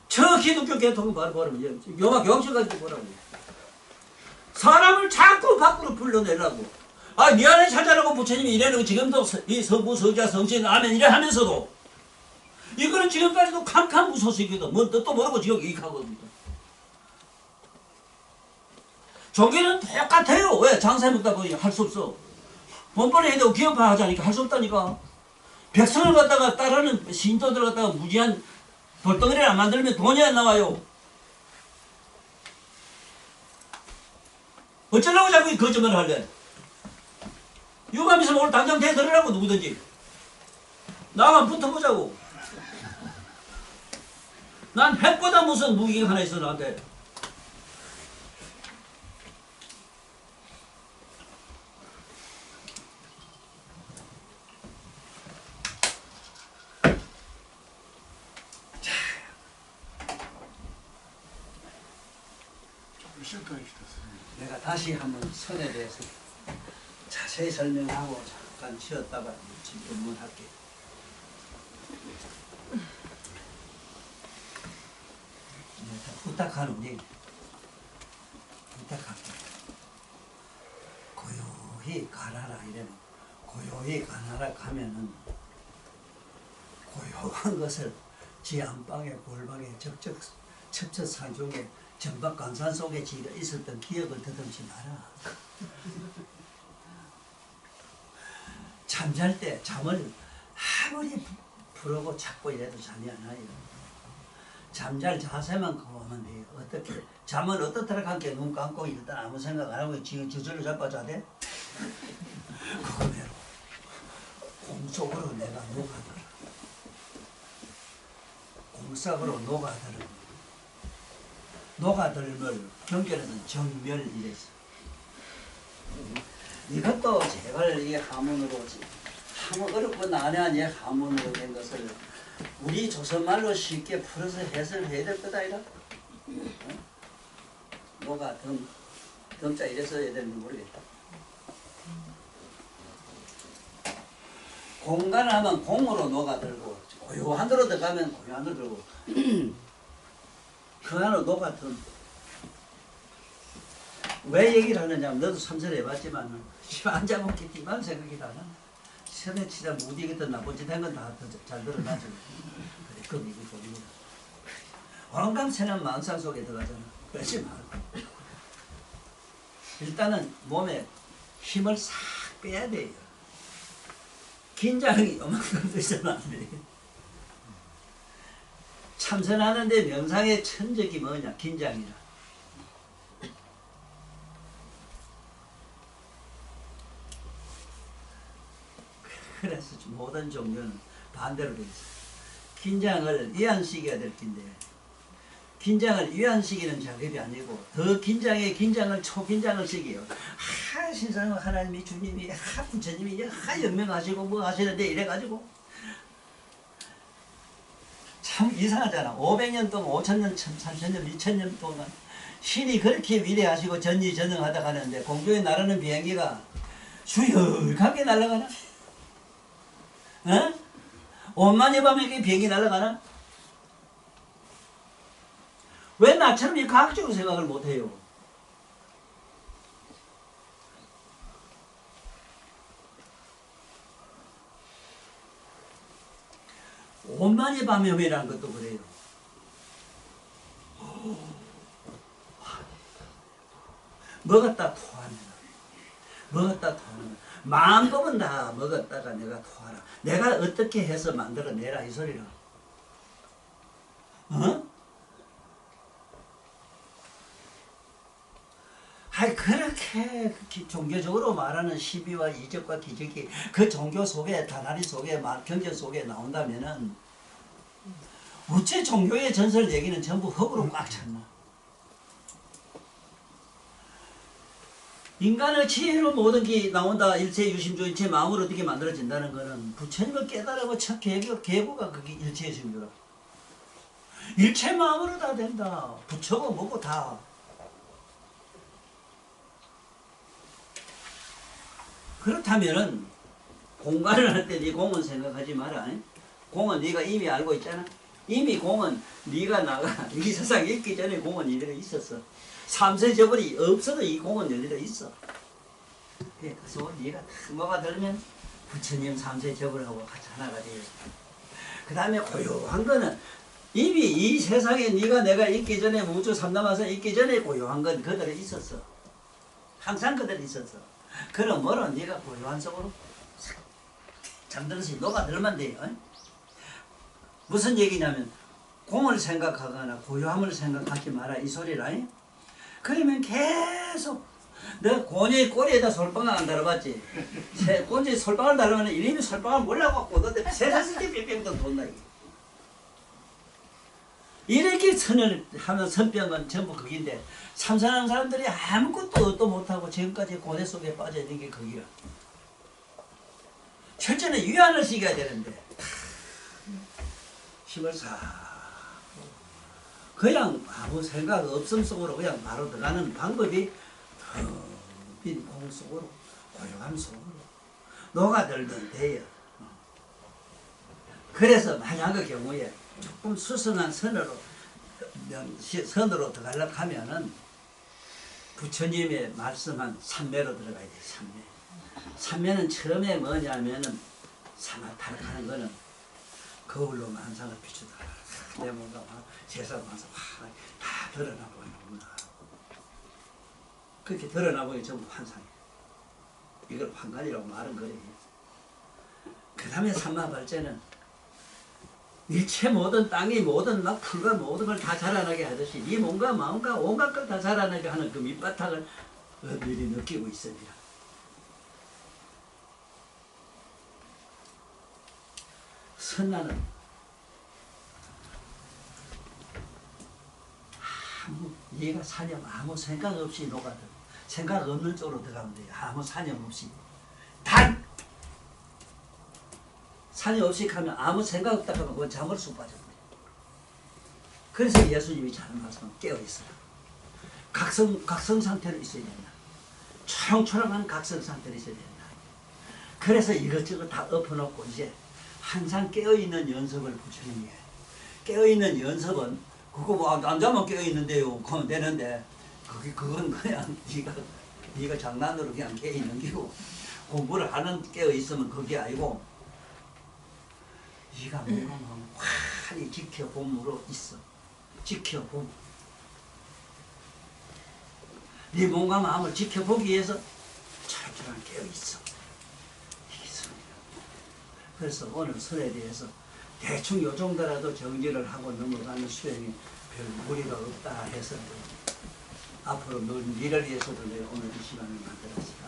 저 기독교 계통은 바로 요마 경실 가지고 보라고. 사람을 자꾸 밖으로 불러내려고. 아 미안해 찾아라고 부처님이 이래놓고 지금도 이 성부 성자 성신 아멘 이래 하면서도 이거는 지금까지도 캄캄 무소식이거든. 뭐 뜻도 모르고 지금 이익하거든요. 종교는 똑같아요. 왜? 장사 먹다 보니 할 수 없어. 본번에 해도 기업화 하자니까 할 수 없다니까. 백성을 갖다가 따르는 신도들 갖다가 무지한 돌덩이를 안 만들면 돈이 안 나와요. 어쩌려고 자꾸 이 거짓말을 할래? 유감있으면 오늘 당장 대들으라고 누구든지. 나만 붙어보자고. 난 핵보다 무슨 무기가 하나 있어 나한테. 내가 다시 한번 선에 대해서 자세히 설명하고 잠깐 쉬었다가 질문할게. 부탁하노니 부탁할게. 고요히 가라라 이래는 고요히 가라라 가면은 고요한 것을 지 안방에 골방에 적적 첩첩산중에 전박 강산 속에 지가 있었던 기억을 더듬지 마라. 잠잘 때 잠을 아무리 부르고 찾고 이래도 잠이 안 와요. 잠잘 자세만 하면 돼요. 어떻게 잠은 어떻더라 함께 눈 감고 일단 아무 생각 안 하고 지금 저절로 자빠 자대? 그거대로 공속으로 내가 녹아들어. 공속으로 녹아들어. 녹아들물 경전에서는 정멸이랬어. 이것도 제발 이 하문으로 참 어렵고 난해한 이 하문으로 된 것을 우리 조선말로 쉽게 풀어서 해설해야 될 거다 이라. 녹아 덤자 이래서 해야 되는지 모르겠다. 공간을 하면 공으로 녹아들고 고요한 데로 들어가면 고요한 데로 들고 그 안으로 녹아든. 왜 얘기를 하느냐 하면 너도 참선을 해봤지만 앉아먹기 뒤만 생각이 다 나. 선에 치다 무디겠든 나쁜 짓 한 건 다 잘 드러나죠. 그래 그 얘기 보입니다. 왕감세는 망상 속에 들어가잖아. 그러지 말고 일단은 몸에 힘을 싹 빼야 돼요. 긴장이 요만큼 있으면 안 돼. 참선하는데 명상의 천적이 뭐냐? 긴장이라. 그래서 모든 종교는 반대로 되어 있어요. 긴장을 이완시켜야 될 텐데 긴장을 이완시키는 작업이 아니고 더 긴장에 긴장을 초긴장을 시켜요. 신상 하나님이 주님이 부처님이 연명하시고 뭐 하시는데 이래가지고 참 이상하잖아. 500년 동안 5,000년, 3,000년, 2,000년 동안 신이 그렇게 위대하시고 전지전능하다 가는데 공중에 나르는 비행기가 수역하게 날아가나? 어? 온만이 밤에 이렇게 비행기 날아가나? 왜 나처럼 이 과학적으로 생각을 못해요? 온만이 밤염이라는 것도 그래요. 먹었다 토하는 먹었다 토하는 마음법은 다 먹었다가 내가 토하라. 내가 어떻게 해서 만들어내라 이 소리라. 어? 아니 그렇게 종교적으로 말하는 시비와 이적과 기적이 그 종교 속에 다나리 속에 경전 속에 나온다면은 우체 종교의 전설 얘기는 전부 흙으로 꽉 찼나? 인간의 지혜로 모든 게 나온다. 일체 유심조 일체 마음으로 어떻게 만들어진다는 거는 부처님을 깨달으면 첫 계보가 그게 일체의 정교라. 일체 마음으로 다 된다. 부처고 뭐고 다. 그렇다면은 공간을 할 때 네 공은 생각하지 마라. 공은 네가 이미 알고 있잖아. 이미 공은 네가 나가 이 세상에 있기 전에 공은 이대로 있었어. 삼세저벌이 없어도 이 공은 열리로 있어. 그래서 네가 뭐가 들면 부처님 삼세저벌하고 같이 하나가 돼요. 그 다음에 고요한 거는 이미 이 세상에 네가 내가 있기 전에 우주 삼남하서 있기 전에 고요한 건 그대로 있었어. 항상 그대로 있었어. 그러므로 네가 고요한 속으로 잠들어서 녹아들면 돼요. 무슨 얘기냐면 공을 생각하거나 고요함을 생각하지 마라 이 소리라. 그러면 계속 너 곤이 꼬리에다 솔방울 안 달아봤지? 곤이 솔방울 달으면 이름이 솔방울 몰라갖고 너한테 세상에 뿅뿅 돈다. 이렇게 선을 하면 선병은 전부 거긴데 참선하는 사람들이 아무것도 얻도 못하고 지금까지 고뇌 속에 빠져있는 게 거기야. 철저히 위안을 시켜야 되는데 힘을 싹 그냥 아무 생각 없음 속으로 그냥 바로 들어가는 방법이 빈 공 속으로 고요함 속으로 녹아들면 돼요. 그래서 만약의 경우에 조금 수승한 선으로 들어가려고 하면은 부처님의 말씀한 삼매로 들어가야 돼. 삼매는 처음에 뭐냐면은 사마타락하는 거는 거울로 만상을 비추다. 내 뭔가 세상 만상 다 드러나 보이는구나. 그렇게 드러나 보이 전부 환상이야. 이걸 환관이라고 말은 거예요. 그 다음에 삼마발제는 일체 모든 땅이 모든 막 풀과 모든 걸 다 자라나게 하듯이 이 몸과 마음과 온갖 걸 다 자라나게 하는 그 밑바탕을 엄밀히 느끼고 있습니다. 선나는 얘가 사념 아무 생각 없이 녹아들 생각 없는 쪽으로 들어가면 돼요. 아무 사념 없이 단 사념 없이 가면 아무 생각 없다 하면 그건 잠을 쑥 빠져버려요. 그래서 예수님이 잘한 말씀은 깨어있어라. 각성 상태로 있어야 된다. 초롱초롱한 각성 상태로 있어야 된다. 그래서 이것저것 다 엎어놓고 이제 항상 깨어있는 연습을 부처님이 해요. 깨어있는 연습은 그거 뭐 안 자면 깨어있는데요. 그러면 되는데 그건 그냥 네가 장난으로 그냥 깨어있는 기고 공부를 하는 깨어있으면 그게 아니고 네가 뭔가 마음 환히 지켜봄으로 있어. 지켜봄. 네 몸과 마음을 지켜보기 위해서 철저하게 깨어있어. 이게 선이야. 그래서 오늘 선에 대해서 대충 요 정도라도 정리를 하고 넘어가는 수행이 별 무리가 없다 해서 앞으로 너를 위해서도 내가 오늘 이 시간을 만들었으니까